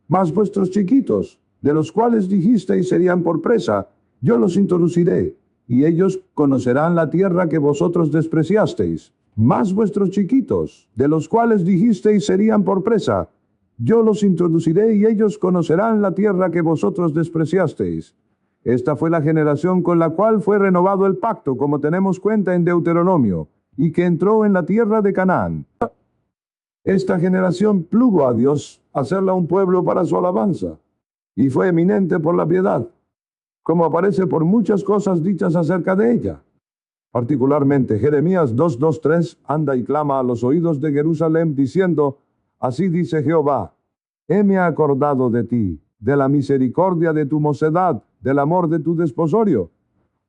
Mas vuestros chiquitos, de los cuales dijisteis serían por presa, yo los introduciré, y ellos conocerán la tierra que vosotros despreciasteis. Mas vuestros chiquitos, de los cuales dijisteis serían por presa, yo los introduciré y ellos conocerán la tierra que vosotros despreciasteis. Esta fue la generación con la cual fue renovado el pacto, como tenemos cuenta en Deuteronomio, y que entró en la tierra de Canaán. Esta generación plugo a Dios hacerla un pueblo para su alabanza, y fue eminente por la piedad. como aparece por muchas cosas dichas acerca de ella. Particularmente Jeremías 2:3 anda y clama a los oídos de Jerusalén diciendo, así dice Jehová, heme acordado de ti, de la misericordia de tu mocedad, del amor de tu desposorio,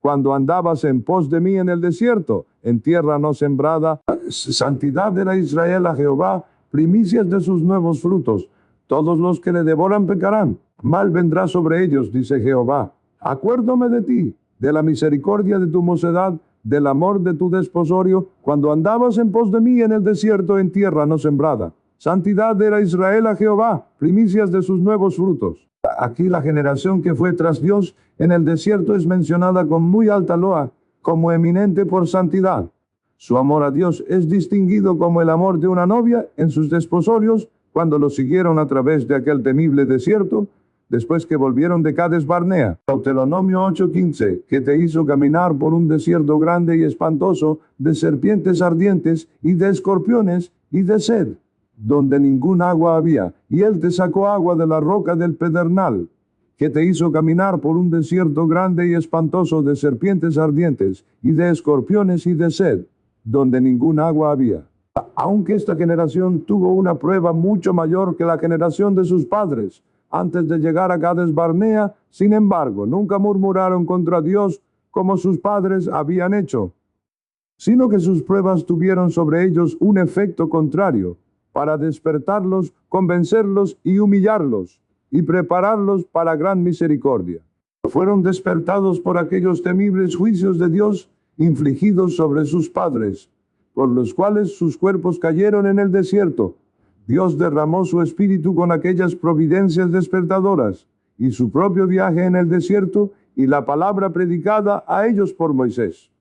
cuando andabas en pos de mí en el desierto, en tierra no sembrada. Santidad era Israel a Jehová, primicias de sus nuevos frutos. Todos los que le devoran pecarán. Mal vendrá sobre ellos, dice Jehová. Acuérdome de ti, de la misericordia de tu mocedad, del amor de tu desposorio, cuando andabas en pos de mí en el desierto, en tierra no sembrada. Santidad era Israel a Jehová, primicias de sus nuevos frutos. Aquí la generación que fue tras Dios en el desierto es mencionada con muy alta loa, como eminente por santidad. Su amor a Dios es distinguido como el amor de una novia en sus desposorios, cuando lo siguieron a través de aquel temible desierto, después que volvieron de Cades Barnea. Deuteronomio 8:15, que te hizo caminar por un desierto grande y espantoso, de serpientes ardientes y de escorpiones y de sed, donde ningún agua había, y él te sacó agua de la roca del pedernal, que te hizo caminar por un desierto grande y espantoso de serpientes ardientes, y de escorpiones y de sed, donde ningún agua había. Aunque esta generación tuvo una prueba mucho mayor que la generación de sus padres, antes de llegar a Cades Barnea, sin embargo, nunca murmuraron contra Dios como sus padres habían hecho, sino que sus pruebas tuvieron sobre ellos un efecto contrario, para despertarlos, convencerlos y humillarlos, y prepararlos para gran misericordia. Fueron despertados por aquellos temibles juicios de Dios infligidos sobre sus padres, por los cuales sus cuerpos cayeron en el desierto. Dios derramó su espíritu con aquellas providencias despertadoras, y su propio viaje en el desierto, y la palabra predicada a ellos por Moisés.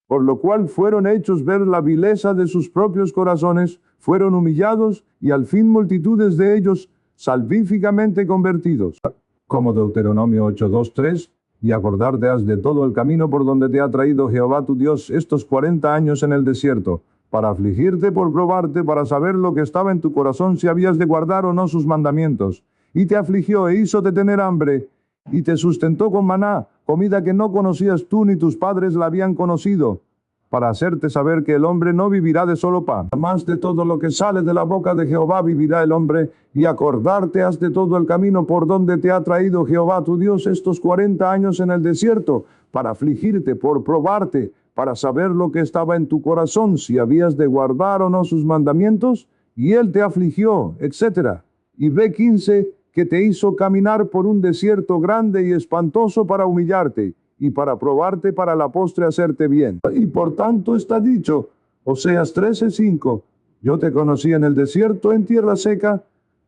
Por lo cual fueron hechos ver la vileza de sus propios corazones, fueron humillados, y al fin multitudes de ellos salvíficamente convertidos. Como Deuteronomio 8:2-3, y acordarte has de todo el camino por donde te ha traído Jehová tu Dios estos 40 años en el desierto, para afligirte, por probarte, para saber lo que estaba en tu corazón, si habías de guardar o no sus mandamientos. Y te afligió e hízote tener hambre, y te sustentó con maná, comida que no conocías tú ni tus padres la habían conocido, para hacerte saber que el hombre no vivirá de solo pan. Más de todo lo que sale de la boca de Jehová vivirá el hombre, y acordarte has de todo el camino por donde te ha traído Jehová tu Dios estos 40 años en el desierto, para afligirte, por probarte, para saber lo que estaba en tu corazón, si habías de guardar o no sus mandamientos, y él te afligió, etc. Y B15, que te hizo caminar por un desierto grande y espantoso para humillarte, y para probarte, para la postre hacerte bien. Y por tanto está dicho, Oseas 13:5, yo te conocí en el desierto, en tierra seca.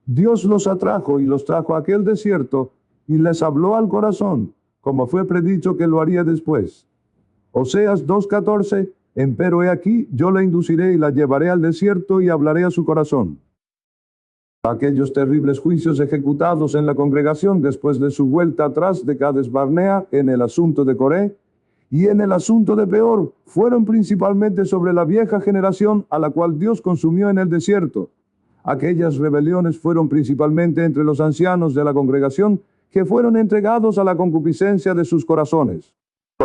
Dios los atrajo y los trajo a aquel desierto, y les habló al corazón, como fue predicho que lo haría después. Oseas 2:14, empero he aquí, yo la induciré y la llevaré al desierto y hablaré a su corazón. Aquellos terribles juicios ejecutados en la congregación después de su vuelta atrás de Cades Barnea en el asunto de Coré y en el asunto de Peor, fueron principalmente sobre la vieja generación a la cual Dios consumió en el desierto. Aquellas rebeliones fueron principalmente entre los ancianos de la congregación, que fueron entregados a la concupiscencia de sus corazones,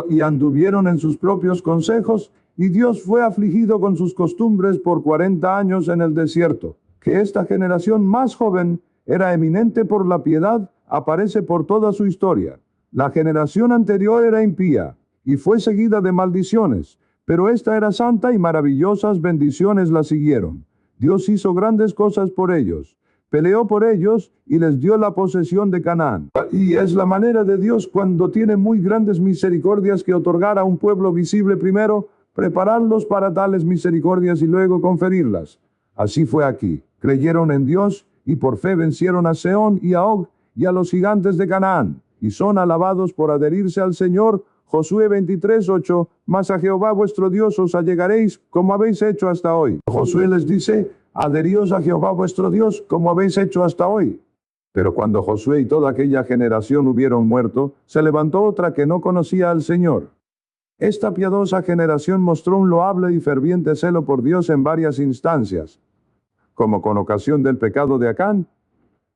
y anduvieron en sus propios consejos, y Dios fue afligido con sus costumbres por 40 años en el desierto. Que esta generación más joven era eminente por la piedad, aparece por toda su historia. La generación anterior era impía, y fue seguida de maldiciones, pero esta era santa y maravillosas bendiciones la siguieron. Dios hizo grandes cosas por ellos, peleó por ellos y les dio la posesión de Canaán. Y es la manera de Dios cuando tiene muy grandes misericordias que otorgar a un pueblo visible primero, prepararlos para tales misericordias y luego conferirlas. Así fue aquí. Creyeron en Dios y por fe vencieron a Sehón y a Og y a los gigantes de Canaán, y son alabados por adherirse al Señor. Josué 23:8, mas a Jehová vuestro Dios os allegaréis como habéis hecho hasta hoy. Josué les dice, adheríos a Jehová vuestro Dios como habéis hecho hasta hoy. Pero cuando Josué y toda aquella generación hubieron muerto, se levantó otra que no conocía al Señor. Esta piadosa generación mostró un loable y ferviente celo por Dios en varias instancias, como con ocasión del pecado de Acán,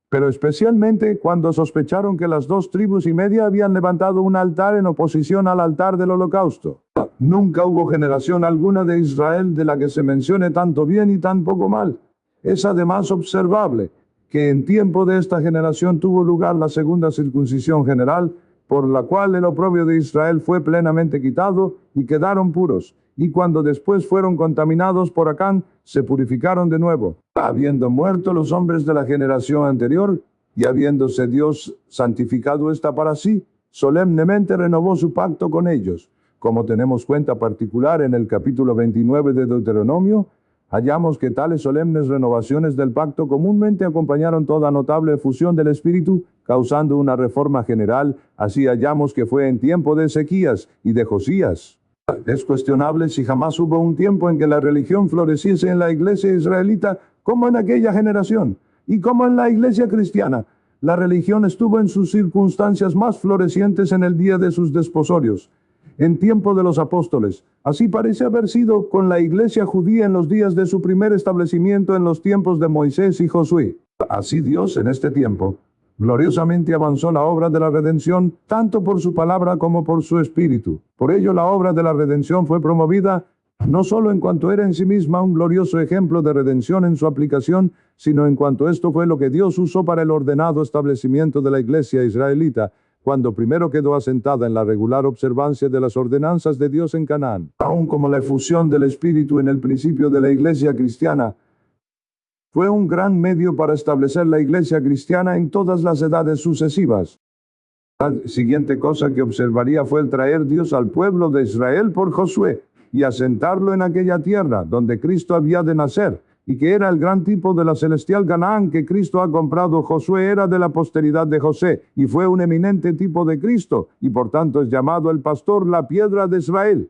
pero especialmente cuando sospecharon que las 2,5 tribus habían levantado un altar en oposición al altar del holocausto. Nunca hubo generación alguna de Israel de la que se mencione tanto bien y tan poco mal. Es además observable que en tiempo de esta generación tuvo lugar la segunda circuncisión general, por la cual el oprobio de Israel fue plenamente quitado y quedaron puros. Y cuando después fueron contaminados por Acán, se purificaron de nuevo, habiendo muerto los hombres de la generación anterior, y habiéndose Dios santificado esta para sí, solemnemente renovó su pacto con ellos. Como tenemos cuenta particular en el capítulo 29 de Deuteronomio, hallamos que tales solemnes renovaciones del pacto comúnmente acompañaron toda notable efusión del Espíritu, causando una reforma general. Así hallamos que fue en tiempo de Ezequías y de Josías. Es cuestionable si jamás hubo un tiempo en que la religión floreciese en la iglesia israelita como en aquella generación, y como en la iglesia cristiana. La religión estuvo en sus circunstancias más florecientes en el día de sus desposorios, en tiempo de los apóstoles. Así parece haber sido con la iglesia judía en los días de su primer establecimiento en los tiempos de Moisés y Josué. Así Dios en este tiempo gloriosamente avanzó la obra de la redención, tanto por su palabra como por su espíritu. Por ello la obra de la redención fue promovida no solo en cuanto era en sí misma un glorioso ejemplo de redención en su aplicación, sino en cuanto esto fue lo que Dios usó para el ordenado establecimiento de la iglesia israelita, cuando primero quedó asentada en la regular observancia de las ordenanzas de Dios en Canaán. Aun como la efusión del Espíritu en el principio de la iglesia cristiana fue un gran medio para establecer la iglesia cristiana en todas las edades sucesivas. La siguiente cosa que observaría fue el traer Dios al pueblo de Israel por Josué y asentarlo en aquella tierra donde Cristo había de nacer, y que era el gran tipo de la celestial Canaán que Cristo ha comprado. Josué era de la posteridad de José, y fue un eminente tipo de Cristo, y por tanto es llamado el pastor, la piedra de Israel.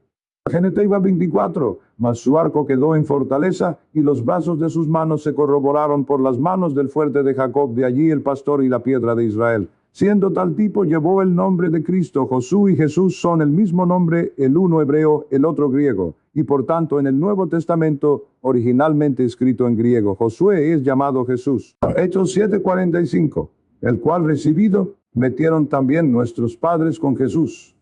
Génesis 24, mas su arco quedó en fortaleza, y los brazos de sus manos se corroboraron por las manos del fuerte de Jacob, de allí el pastor y la piedra de Israel. Siendo tal tipo, llevó el nombre de Cristo. Josué y Jesús son el mismo nombre, el uno hebreo, el otro griego, y por tanto en el Nuevo Testamento, originalmente escrito en griego, Josué es llamado Jesús. Hechos 7:45, el cual recibido, metieron también nuestros padres con Jesús.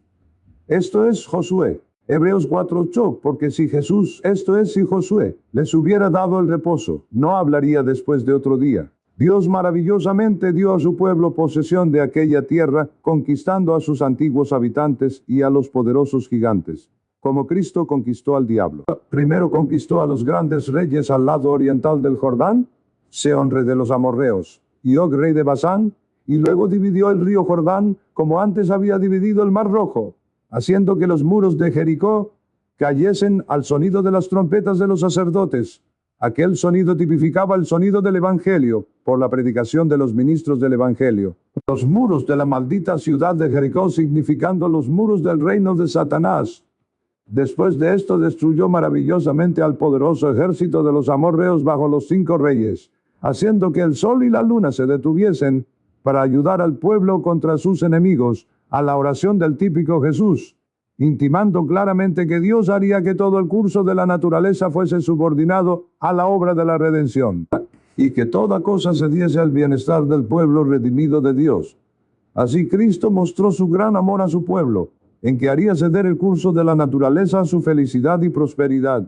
Esto es Josué. Hebreos 4:8, porque si Jesús, esto es si Josué, les hubiera dado el reposo, no hablaría después de otro día. Dios maravillosamente dio a su pueblo posesión de aquella tierra, conquistando a sus antiguos habitantes y a los poderosos gigantes, como Cristo conquistó al diablo. Primero conquistó a los grandes reyes al lado oriental del Jordán, Sehón rey de los amorreos, y Og rey de Basán, y luego dividió el río Jordán, como antes había dividido el Mar Rojo, haciendo que los muros de Jericó cayesen al sonido de las trompetas de los sacerdotes. Aquel sonido tipificaba el sonido del Evangelio, por la predicación de los ministros del Evangelio. Los muros de la maldita ciudad de Jericó, significando los muros del reino de Satanás. Después de esto destruyó maravillosamente al poderoso ejército de los amorreos bajo los 5 reyes, haciendo que el sol y la luna se detuviesen para ayudar al pueblo contra sus enemigos, a la oración del típico Jesús, intimando claramente que Dios haría que todo el curso de la naturaleza fuese subordinado a la obra de la redención, y que toda cosa se diese al bienestar del pueblo redimido de Dios. Así Cristo mostró su gran amor a su pueblo, en que haría ceder el curso de la naturaleza a su felicidad y prosperidad,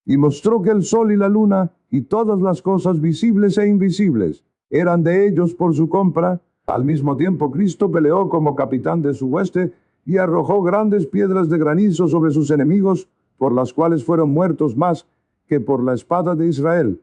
y mostró que el sol y la luna, y todas las cosas visibles e invisibles, eran de ellos por su compra. Al mismo tiempo Cristo peleó como capitán de su hueste, y arrojó grandes piedras de granizo sobre sus enemigos, por las cuales fueron muertos más que por la espada de Israel.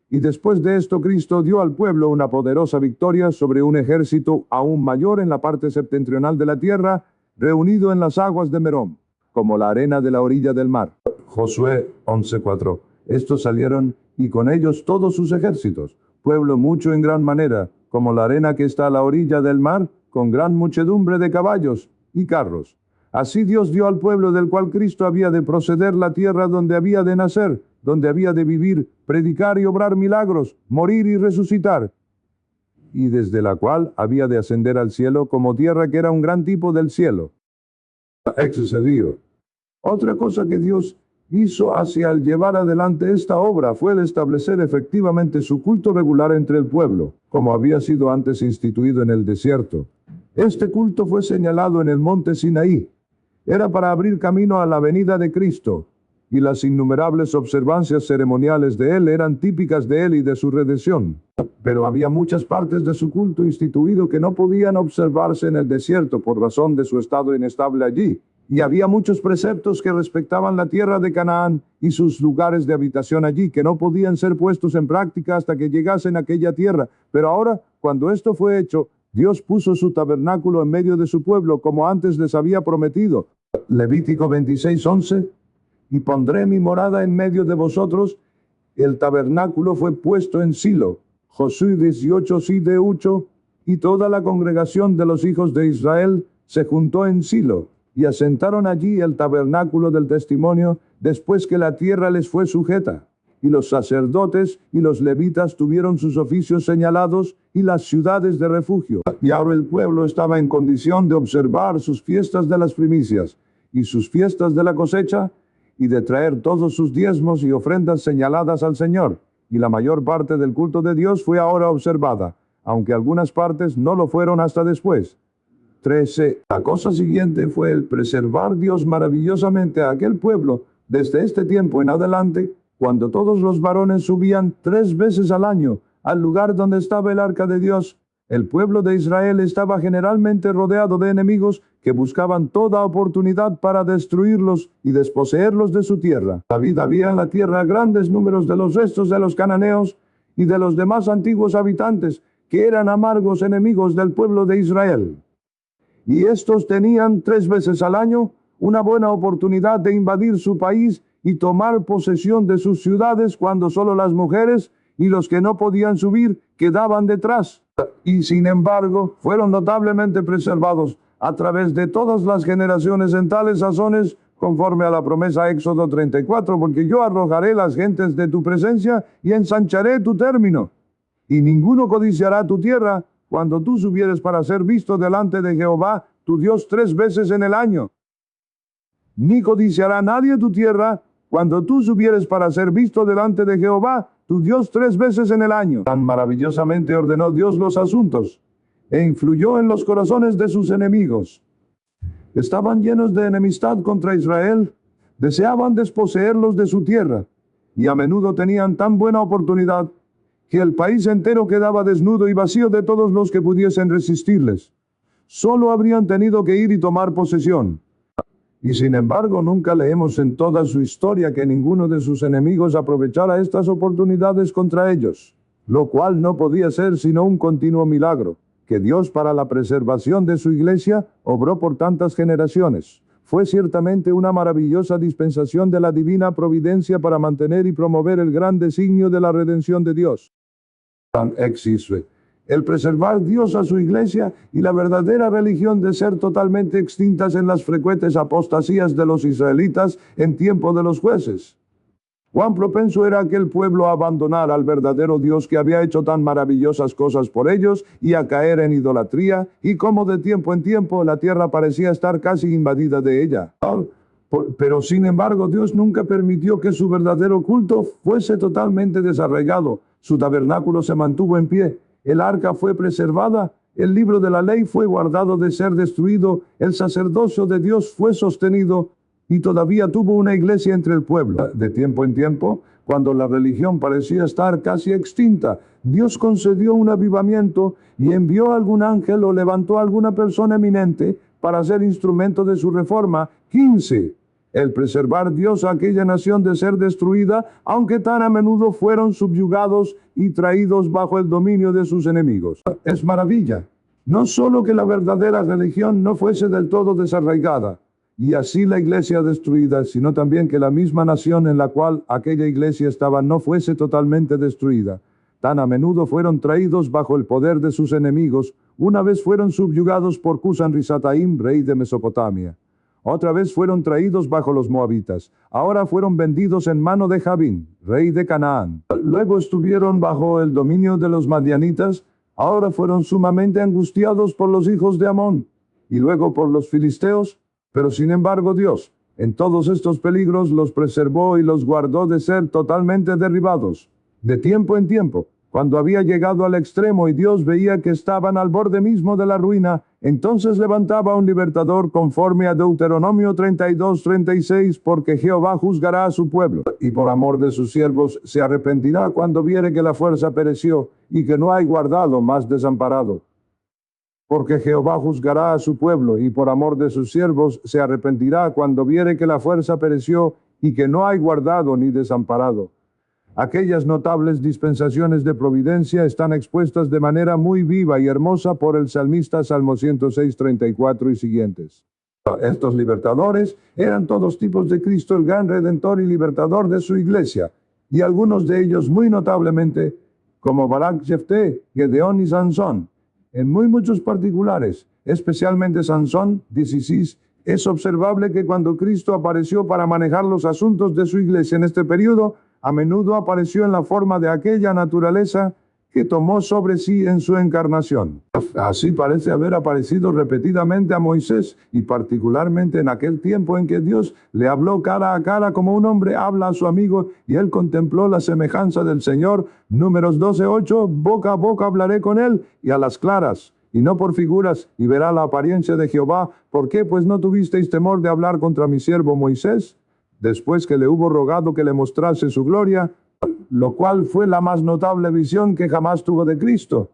Y después de esto Cristo dio al pueblo una poderosa victoria sobre un ejército aún mayor en la parte septentrional de la tierra, reunido en las aguas de Merón, como la arena de la orilla del mar. Josué 11:4. Estos salieron, y con ellos todos sus ejércitos, pueblo mucho en gran manera, como la arena que está a la orilla del mar, con gran muchedumbre de caballos y carros. Así Dios dio al pueblo del cual Cristo había de proceder la tierra donde había de nacer, donde había de vivir, predicar y obrar milagros, morir y resucitar, y desde la cual había de ascender al cielo como tierra que era un gran tipo del cielo. Excedido. Otra cosa que Dios hizo hacia el llevar adelante esta obra fue el establecer efectivamente su culto regular entre el pueblo, como había sido antes instituido en el desierto. Este culto fue señalado en el monte Sinaí. Era para abrir camino a la venida de Cristo, y las innumerables observancias ceremoniales de él eran típicas de él y de su redención. Pero había muchas partes de su culto instituido que no podían observarse en el desierto por razón de su estado inestable allí. Y había muchos preceptos que respectaban la tierra de Canaán y sus lugares de habitación allí que no podían ser puestos en práctica hasta que llegasen a aquella tierra. Pero ahora, cuando esto fue hecho, Dios puso su tabernáculo en medio de su pueblo como antes les había prometido. Levítico 26:11. Y pondré mi morada en medio de vosotros. El tabernáculo fue puesto en Silo. Josué 18:8. Y toda la congregación de los hijos de Israel se juntó en Silo, y asentaron allí el tabernáculo del testimonio, después que la tierra les fue sujeta. Y los sacerdotes y los levitas tuvieron sus oficios señalados y las ciudades de refugio. Y ahora el pueblo estaba en condición de observar sus fiestas de las primicias y sus fiestas de la cosecha, y de traer todos sus diezmos y ofrendas señaladas al Señor. Y la mayor parte del culto de Dios fue ahora observada, aunque algunas partes no lo fueron hasta después. 13. La cosa siguiente fue el preservar Dios maravillosamente a aquel pueblo desde este tiempo en adelante, cuando todos los varones subían 3 veces al año al lugar donde estaba el arca de Dios. El pueblo de Israel estaba generalmente rodeado de enemigos que buscaban toda oportunidad para destruirlos y desposeerlos de su tierra. Había en la tierra grandes números de los restos de los cananeos y de los demás antiguos habitantes que eran amargos enemigos del pueblo de Israel. Y estos tenían 3 veces al año una buena oportunidad de invadir su país y tomar posesión de sus ciudades cuando solo las mujeres y los que no podían subir quedaban detrás. Y sin embargo, fueron notablemente preservados a través de todas las generaciones en tales sazones, conforme a la promesa Éxodo 34, porque yo arrojaré las gentes de tu presencia y ensancharé tu término. Y ninguno codiciará tu tierra cuando tú subieres para ser visto delante de Jehová, tu Dios, 3 veces en el año. Ni codiciará nadie tu tierra cuando tú subieres para ser visto delante de Jehová, tu Dios, 3 veces en el año. Tan maravillosamente ordenó Dios los asuntos, e influyó en los corazones de sus enemigos. Estaban llenos de enemistad contra Israel, deseaban desposeerlos de su tierra, y a menudo tenían tan buena oportunidad que el país entero quedaba desnudo y vacío de todos los que pudiesen resistirles. Solo habrían tenido que ir y tomar posesión. Y sin embargo, nunca leemos en toda su historia que ninguno de sus enemigos aprovechara estas oportunidades contra ellos, lo cual no podía ser sino un continuo milagro, que Dios para la preservación de su iglesia obró por tantas generaciones. Fue ciertamente una maravillosa dispensación de la divina providencia para mantener y promover el gran designio de la redención de Dios. El preservar Dios a su iglesia y la verdadera religión de ser totalmente extintas en las frecuentes apostasías de los israelitas en tiempo de los jueces. Cuán propenso era aquel pueblo a abandonar al verdadero Dios que había hecho tan maravillosas cosas por ellos y a caer en idolatría, y cómo de tiempo en tiempo la tierra parecía estar casi invadida de ella. Pero sin embargo, Dios nunca permitió que su verdadero culto fuese totalmente desarraigado. Su tabernáculo se mantuvo en pie. El arca fue preservada, el libro de la ley fue guardado de ser destruido, el sacerdocio de Dios fue sostenido, y todavía tuvo una iglesia entre el pueblo. De tiempo en tiempo, cuando la religión parecía estar casi extinta, Dios concedió un avivamiento y envió algún ángel o levantó a alguna persona eminente para ser instrumento de su reforma. 15. El preservar Dios a aquella nación de ser destruida, aunque tan a menudo fueron subyugados y traídos bajo el dominio de sus enemigos. Es maravilla. No solo que la verdadera religión no fuese del todo desarraigada, y así la iglesia destruida, sino también que la misma nación en la cual aquella iglesia estaba no fuese totalmente destruida. Tan a menudo fueron traídos bajo el poder de sus enemigos, una vez fueron subyugados por Cusan-Risataim, rey de Mesopotamia. Otra vez fueron traídos bajo los moabitas. Ahora fueron vendidos en mano de Jabín, rey de Canaán. Luego estuvieron bajo el dominio de los madianitas. Ahora fueron sumamente angustiados por los hijos de Amón, y luego por los filisteos. Pero sin embargo Dios, En todos estos peligros los preservó y los guardó de ser totalmente derribados. De tiempo en tiempo, cuando había llegado al extremo y Dios veía que estaban al borde mismo de la ruina, entonces levantaba un libertador conforme a Deuteronomio 32:36, porque Jehová juzgará a su pueblo, y por amor de sus siervos se arrepentirá cuando viere que la fuerza pereció, y que no hay guardado más desamparado. Porque Jehová juzgará a su pueblo, y por amor de sus siervos se arrepentirá cuando viere que la fuerza pereció, y que no hay guardado ni desamparado. Aquellas notables dispensaciones de providencia están expuestas de manera muy viva y hermosa por el salmista Salmo 106:34 y siguientes. Estos libertadores eran todos tipos de Cristo, el gran Redentor y Libertador de su iglesia, y algunos de ellos muy notablemente, como Barak, Jefté, Gedeón y Sansón. En muy muchos particulares, especialmente Sansón, 16, es observable que cuando Cristo apareció para manejar los asuntos de su iglesia en este periodo, a menudo apareció en la forma de aquella naturaleza que tomó sobre sí en su encarnación. Así parece haber aparecido repetidamente a Moisés, y particularmente en aquel tiempo en que Dios le habló cara a cara como un hombre habla a su amigo, y él contempló la semejanza del Señor. Números 12:8, boca a boca hablaré con él, y a las claras, y no por figuras, y verá la apariencia de Jehová. ¿Por qué pues no tuvisteis temor de hablar contra mi siervo Moisés? Después que le hubo rogado que le mostrase su gloria, lo cual fue la más notable visión que jamás tuvo de Cristo.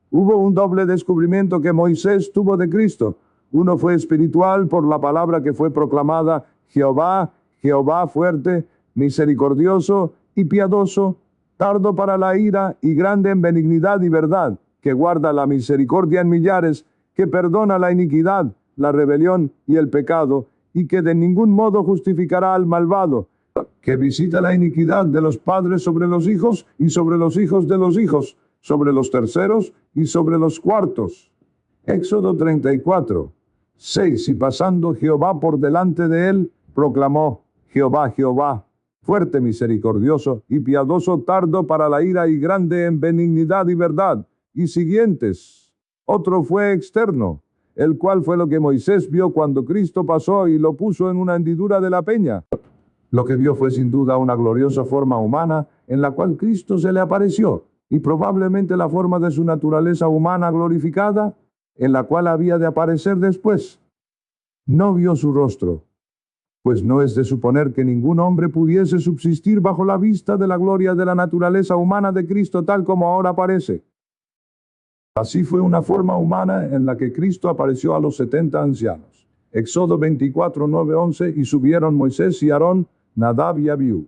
Hubo un doble descubrimiento que Moisés tuvo de Cristo. Uno fue espiritual por la palabra que fue proclamada: Jehová, Jehová fuerte, misericordioso y piadoso, tardo para la ira y grande en benignidad y verdad, que guarda la misericordia en millares, que perdona la iniquidad, la rebelión y el pecado, y que de ningún modo justificará al malvado, que visita la iniquidad de los padres sobre los hijos y sobre los hijos de los hijos, sobre los terceros y sobre los cuartos. Éxodo 34:6. Y pasando Jehová por delante de él, proclamó: Jehová, Jehová, fuerte, misericordioso y piadoso, tardo para la ira y grande en benignidad y verdad. Y siguientes. Otro fue externo, el cual fue lo que Moisés vio cuando Cristo pasó y lo puso en una hendidura de la peña. Lo que vio fue sin duda una gloriosa forma humana en la cual Cristo se le apareció, y probablemente la forma de su naturaleza humana glorificada, en la cual había de aparecer después. No vio su rostro, pues no es de suponer que ningún hombre pudiese subsistir bajo la vista de la gloria de la naturaleza humana de Cristo tal como ahora aparece. Así fue una forma humana en la que Cristo apareció a los 70 ancianos. Éxodo 24:9-11. Y subieron Moisés y Aarón, Nadab y Abiú,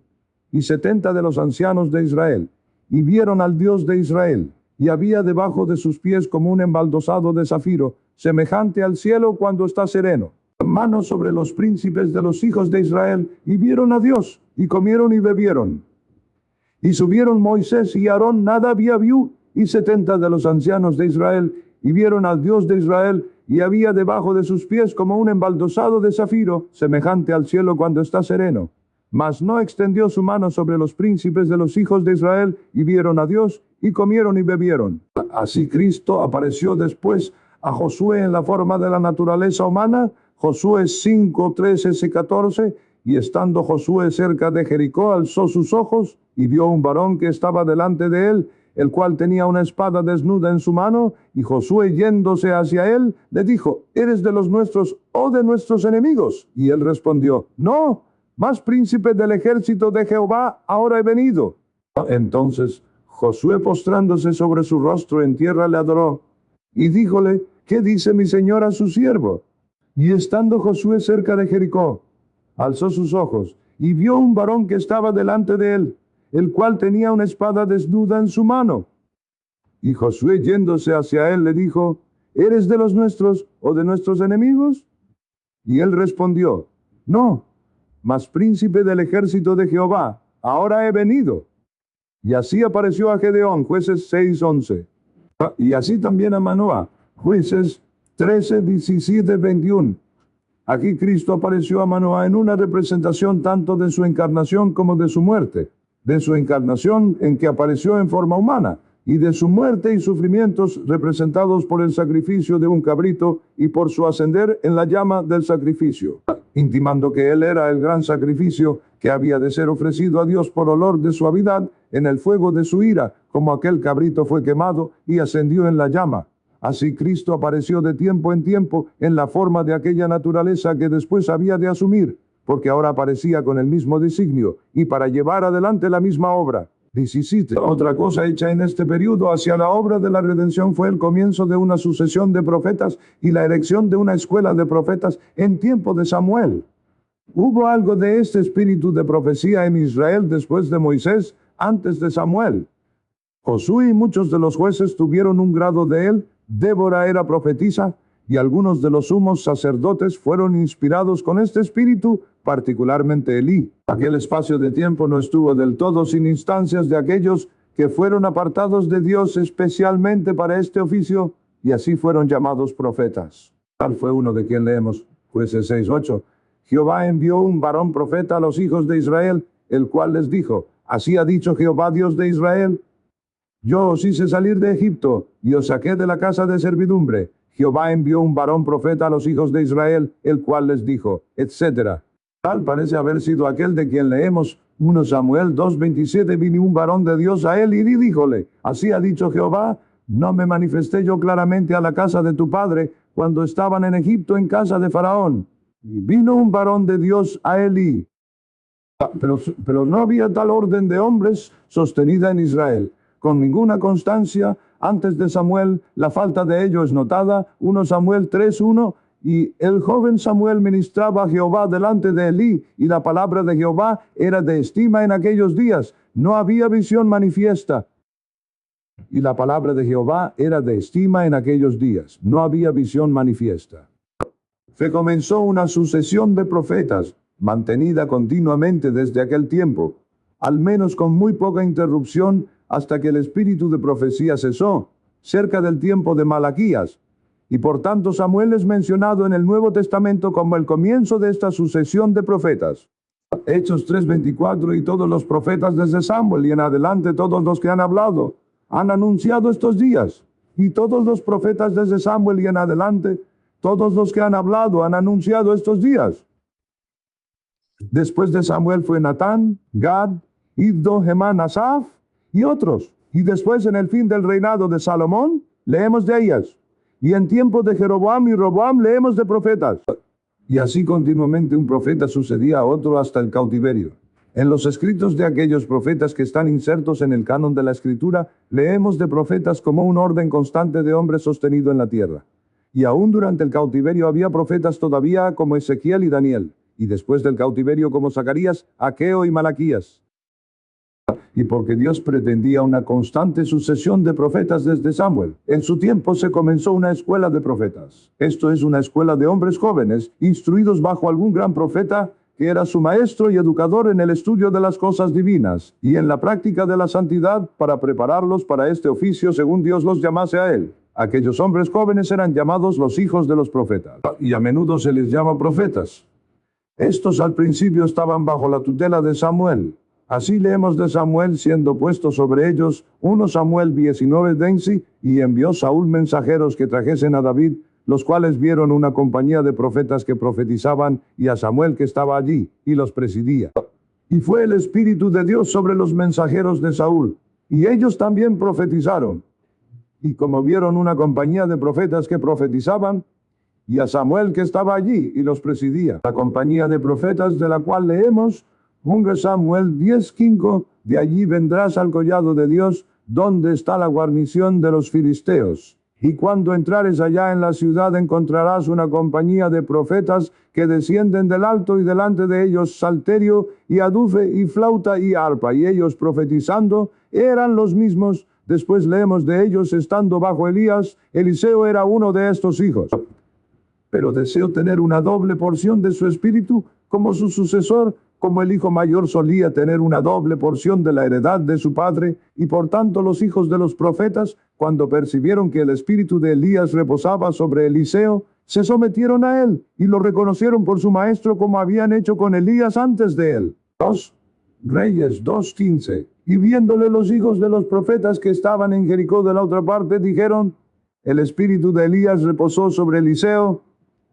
y 70 de los ancianos de Israel, y vieron al Dios de Israel, y había debajo de sus pies como un embaldosado de zafiro, semejante al cielo cuando está sereno. Manos sobre los príncipes de los hijos de Israel, y vieron a Dios, y comieron y bebieron. Y subieron Moisés y Aarón, Nadab y Abiú, y 70 de los ancianos de Israel, y vieron al Dios de Israel, y había debajo de sus pies como un embaldosado de zafiro, semejante al cielo cuando está sereno. Mas no extendió su mano sobre los príncipes de los hijos de Israel, y vieron a Dios, y comieron y bebieron. Así Cristo apareció después a Josué en la forma de la naturaleza humana. Josué 5:13-14. Y estando Josué cerca de Jericó, alzó sus ojos, y vio un varón que estaba delante de él, el cual tenía una espada desnuda en su mano, y Josué, yéndose hacia él, le dijo: ¿Eres de los nuestros o de nuestros enemigos? Y él respondió: No, mas príncipe del ejército de Jehová ahora he venido. Entonces Josué, postrándose sobre su rostro en tierra, le adoró, y díjole: ¿Qué dice mi señor a su siervo? Y estando Josué cerca de Jericó, alzó sus ojos, y vio un varón que estaba delante de él, el cual tenía una espada desnuda en su mano. Y Josué, yéndose hacia él, le dijo: ¿Eres de los nuestros o de nuestros enemigos? Y él respondió: No, mas príncipe del ejército de Jehová ahora he venido. Y así apareció a Gedeón, Jueces 6:11. Y así también a Manoah, Jueces 13:17-21. Aquí Cristo apareció a Manoah en una representación tanto de su encarnación como de su muerte. De su encarnación, en que apareció en forma humana, y de su muerte y sufrimientos representados por el sacrificio de un cabrito y por su ascender en la llama del sacrificio. intimando que él era el gran sacrificio que había de ser ofrecido a Dios por olor de suavidad en el fuego de su ira, como aquel cabrito fue quemado y ascendió en la llama. Así Cristo apareció de tiempo en tiempo en la forma de aquella naturaleza que después había de asumir, porque ahora aparecía con el mismo designio y para llevar adelante la misma obra. 17. Otra cosa hecha en este periodo hacia la obra de la redención fue el comienzo de una sucesión de profetas y la erección de una escuela de profetas en tiempo de Samuel. Hubo algo de este espíritu de profecía en Israel después de Moisés, antes de Samuel. Josué y muchos de los jueces tuvieron un grado de él, Débora era profetisa, y algunos de los sumos sacerdotes fueron inspirados con este espíritu, particularmente Elí. Aquel espacio de tiempo no estuvo del todo sin instancias de aquellos que fueron apartados de Dios especialmente para este oficio, y así fueron llamados profetas. Tal fue uno de quien leemos, Jueces 6:8. Jehová envió un varón profeta a los hijos de Israel, el cual les dijo, así ha dicho Jehová Dios de Israel, yo os hice salir de Egipto, y os saqué de la casa de servidumbre. Jehová envió un varón profeta a los hijos de Israel, el cual les dijo, etc. Tal parece haber sido aquel de quien leemos 1 Samuel 2:27, vino un varón de Dios a él y díjole, así ha dicho Jehová, no me manifesté yo claramente a la casa de tu padre, cuando estaban en Egipto en casa de Faraón. Y vino un varón de Dios a Elí. Pero no había tal orden de hombres sostenida en Israel, con ninguna constancia. Antes de Samuel, la falta de ello es notada, 1 Samuel 3:1, y el joven Samuel ministraba a Jehová delante de Elí, y la palabra de Jehová era de estima en aquellos días, no había visión manifiesta. Y la palabra de Jehová era de estima en aquellos días, no había visión manifiesta. Se comenzó una sucesión de profetas, mantenida continuamente desde aquel tiempo, al menos con muy poca interrupción, hasta que el espíritu de profecía cesó, cerca del tiempo de Malaquías, y por tanto Samuel es mencionado en el Nuevo Testamento como el comienzo de esta sucesión de profetas. Hechos 3:24 y todos los profetas desde Samuel y en adelante todos los que han hablado, han anunciado estos días, y todos los profetas desde Samuel y en adelante, todos los que han hablado han anunciado estos días. Después de Samuel fue Natán, Gad, Iddo, Hemán, Asaf, y otros. Y después en el fin del reinado de Salomón, leemos de ellas. Y en tiempo de Jeroboam y Roboam leemos de profetas. Y así continuamente un profeta sucedía a otro hasta el cautiverio. En los escritos de aquellos profetas que están insertos en el canon de la Escritura, leemos de profetas como un orden constante de hombres sostenido en la tierra. Y aún durante el cautiverio había profetas todavía como Ezequiel y Daniel. Y después del cautiverio como Zacarías, Aqueo y Malaquías. Y porque Dios pretendía una constante sucesión de profetas desde Samuel, en su tiempo se comenzó una escuela de profetas. Esto es una escuela de hombres jóvenes, instruidos bajo algún gran profeta, que era su maestro y educador en el estudio de las cosas divinas, y en la práctica de la santidad, para prepararlos para este oficio según Dios los llamase a él. Aquellos hombres jóvenes eran llamados los hijos de los profetas, y a menudo se les llama profetas. Estos al principio estaban bajo la tutela de Samuel. Así leemos de Samuel siendo puesto sobre ellos 1 Samuel 19:11, y envió Saúl mensajeros que trajesen a David, los cuales vieron una compañía de profetas que profetizaban, y a Samuel que estaba allí, y los presidía. Y fue el Espíritu de Dios sobre los mensajeros de Saúl, y ellos también profetizaron. Y como vieron una compañía de profetas que profetizaban, y a Samuel que estaba allí, y los presidía, la compañía de profetas de la cual leemos, 1 Samuel 10:5, de allí vendrás al collado de Dios, donde está la guarnición de los filisteos. Y cuando entrares allá en la ciudad encontrarás una compañía de profetas que descienden del alto, y delante de ellos salterio y adufe y flauta y arpa, y ellos profetizando eran los mismos. Después leemos de ellos estando bajo Elías. Eliseo era uno de estos hijos. Pero deseo tener una doble porción de su espíritu como su sucesor, como el hijo mayor solía tener una doble porción de la heredad de su padre, y por tanto los hijos de los profetas, cuando percibieron que el espíritu de Elías reposaba sobre Eliseo, se sometieron a él, y lo reconocieron por su maestro como habían hecho con Elías antes de él. 2 Reyes 2:15. Y viéndole los hijos de los profetas que estaban en Jericó de la otra parte, dijeron, el espíritu de Elías reposó sobre Eliseo,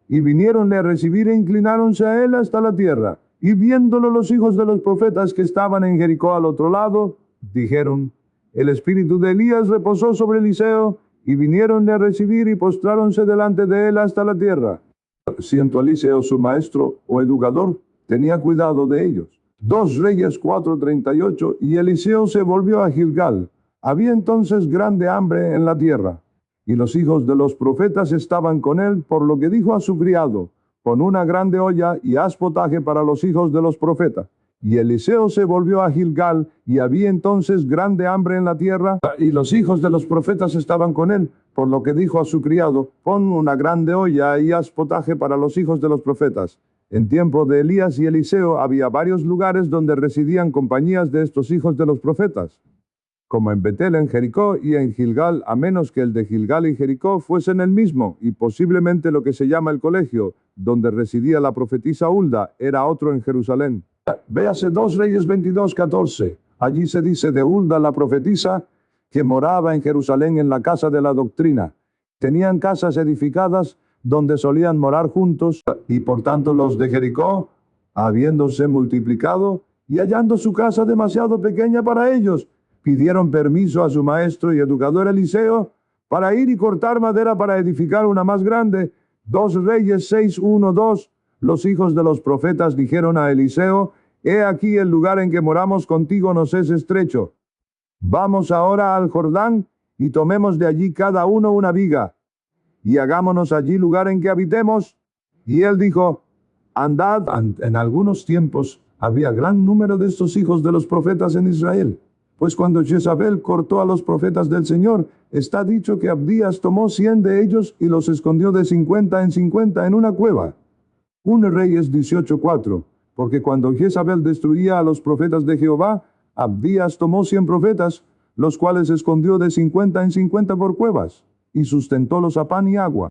y vinieronle a recibir e inclináronse a él hasta la tierra. Y viéndolo los hijos de los profetas que estaban en Jericó al otro lado, dijeron, el espíritu de Elías reposó sobre Eliseo, y vinieronle a recibir y postráronse delante de él hasta la tierra. Siendo Eliseo su maestro o educador, tenía cuidado de ellos. 2 Reyes 4:38, y Eliseo se volvió a Gilgal. Había entonces grande hambre en la tierra, y los hijos de los profetas estaban con él, por lo que dijo a su criado, pon una grande olla y haz potaje para los hijos de los profetas. Y Eliseo se volvió a Gilgal, y había entonces grande hambre en la tierra, y los hijos de los profetas estaban con él, por lo que dijo a su criado, pon una grande olla y haz potaje para los hijos de los profetas. En tiempo de Elías y Eliseo había varios lugares donde residían compañías de estos hijos de los profetas, como en Betel, en Jericó y en Gilgal, a menos que el de Gilgal y Jericó fuesen el mismo, y posiblemente lo que se llama el colegio, donde residía la profetisa Hulda, era otro en Jerusalén. Véase 2 Reyes 22:14. Allí se dice de Hulda la profetisa, que moraba en Jerusalén en la casa de la doctrina. Tenían casas edificadas donde solían morar juntos, y por tanto los de Jericó, habiéndose multiplicado y hallando su casa demasiado pequeña para ellos, pidieron permiso a su maestro y educador Eliseo para ir y cortar madera para edificar una más grande. 2 Reyes 6:1-2. Los hijos de los profetas dijeron a Eliseo, he aquí el lugar en que moramos contigo nos es estrecho. Vamos ahora al Jordán y tomemos de allí cada uno una viga, y hagámonos allí lugar en que habitemos. Y él dijo, andad. En algunos tiempos había gran número de estos hijos de los profetas en Israel. Pues cuando Jezabel cortó a los profetas del Señor, está dicho que Abdías tomó 100 de ellos y los escondió de 50 en 50 en una cueva. 1 Reyes 18:4, porque cuando Jezabel destruía a los profetas de Jehová, Abdías tomó 100 profetas, los cuales escondió de 50 en 50 por cuevas, y sustentólos a pan y agua.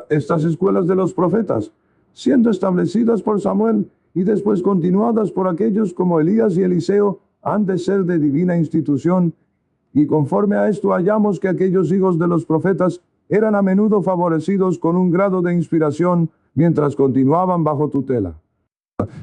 Estas escuelas de los profetas, siendo establecidas por Samuel y después continuadas por aquellos como Elías y Eliseo, han de ser de divina institución, y conforme a esto hallamos que aquellos hijos de los profetas eran a menudo favorecidos con un grado de inspiración mientras continuaban bajo tutela.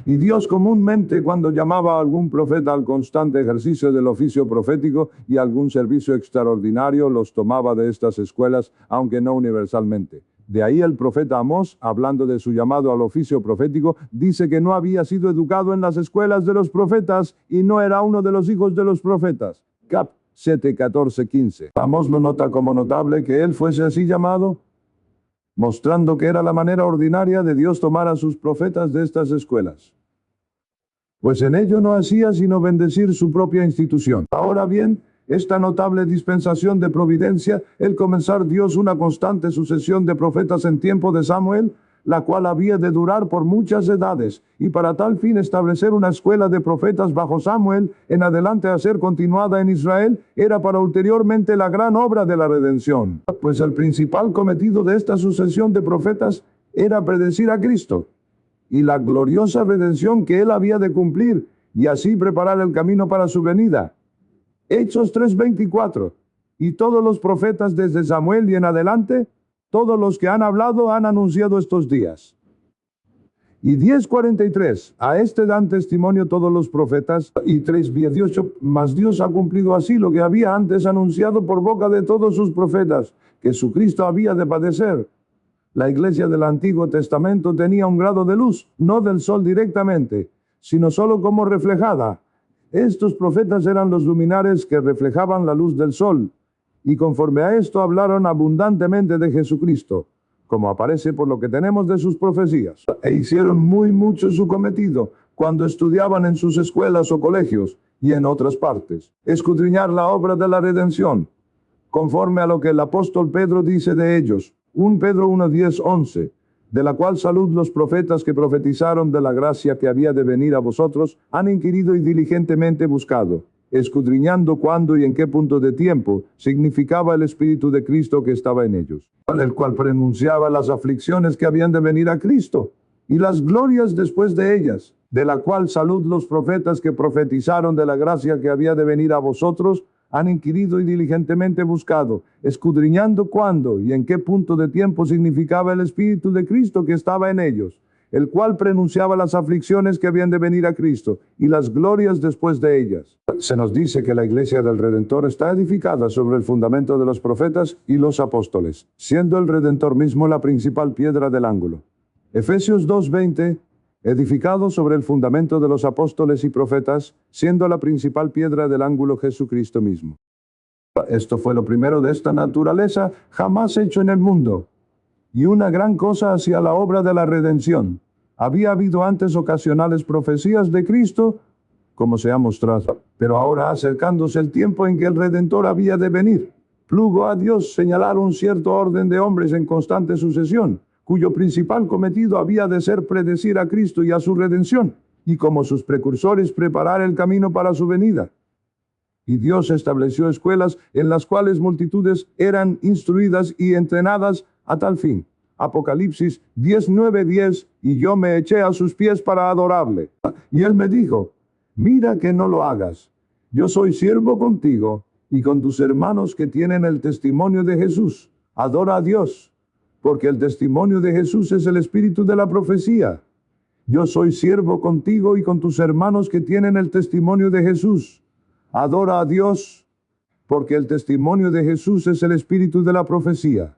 Y Dios comúnmente, cuando llamaba a algún profeta al constante ejercicio del oficio profético y algún servicio extraordinario, los tomaba de estas escuelas, aunque no universalmente. De ahí el profeta Amós, hablando de su llamado al oficio profético, dice que no había sido educado en las escuelas de los profetas y no era uno de los hijos de los profetas. Cap 7:14-15. Amós lo nota como notable que él fuese así llamado, mostrando que era la manera ordinaria de Dios tomar a sus profetas de estas escuelas, pues en ello no hacía sino bendecir su propia institución. Ahora bien, esta notable dispensación de providencia, el comenzar Dios una constante sucesión de profetas en tiempo de Samuel, la cual había de durar por muchas edades, y para tal fin establecer una escuela de profetas bajo Samuel, en adelante a ser continuada en Israel, era para ulteriormente la gran obra de la redención. Pues el principal cometido de esta sucesión de profetas era predecir a Cristo, y la gloriosa redención que él había de cumplir, y así preparar el camino para su venida. Hechos 3:24. Y todos los profetas desde Samuel y en adelante, todos los que han hablado han anunciado estos días. Y 10:43. A este dan testimonio todos los profetas. Y 3:18. Mas Dios ha cumplido así lo que había antes anunciado por boca de todos sus profetas, que su Cristo había de padecer. La iglesia del Antiguo Testamento tenía un grado de luz, no del sol directamente, sino solo como reflejada. Estos profetas eran los luminares que reflejaban la luz del sol, y conforme a esto hablaron abundantemente de Jesucristo, como aparece por lo que tenemos de sus profecías. E hicieron muy mucho su cometido, cuando estudiaban en sus escuelas o colegios, y en otras partes, escudriñar la obra de la redención, conforme a lo que el apóstol Pedro dice de ellos. 1 Pedro 1:10-11, de la cual salud los profetas que profetizaron de la gracia que había de venir a vosotros, han inquirido y diligentemente buscado, escudriñando cuándo y en qué punto de tiempo significaba el Espíritu de Cristo que estaba en ellos, el cual pronunciaba las aflicciones que habían de venir a Cristo, y las glorias después de ellas, de la cual salud los profetas que profetizaron de la gracia que había de venir a vosotros, han inquirido y diligentemente buscado, escudriñando cuándo y en qué punto de tiempo significaba el Espíritu de Cristo que estaba en ellos, el cual prenunciaba las aflicciones que habían de venir a Cristo y las glorias después de ellas. Se nos dice que la iglesia del Redentor está edificada sobre el fundamento de los profetas y los apóstoles, siendo el Redentor mismo la principal piedra del ángulo. Efesios 2:20, edificado sobre el fundamento de los apóstoles y profetas, siendo la principal piedra del ángulo Jesucristo mismo. Esto fue lo primero de esta naturaleza jamás hecho en el mundo, y una gran cosa hacia la obra de la redención. Había habido antes ocasionales profecías de Cristo, como se ha mostrado, pero ahora, acercándose el tiempo en que el Redentor había de venir, plugo a Dios señalar un cierto orden de hombres en constante sucesión, cuyo principal cometido había de ser predecir a Cristo y a su redención, y como sus precursores preparar el camino para su venida. Y Dios estableció escuelas en las cuales multitudes eran instruidas y entrenadas a tal fin. Apocalipsis 19:10, y yo me eché a sus pies para adorarle. Y él me dijo, mira que no lo hagas. Yo soy siervo contigo y con tus hermanos que tienen el testimonio de Jesús. Adora a Dios, porque el testimonio de Jesús es el espíritu de la profecía. Yo soy siervo contigo y con tus hermanos que tienen el testimonio de Jesús. Adora a Dios, porque el testimonio de Jesús es el espíritu de la profecía.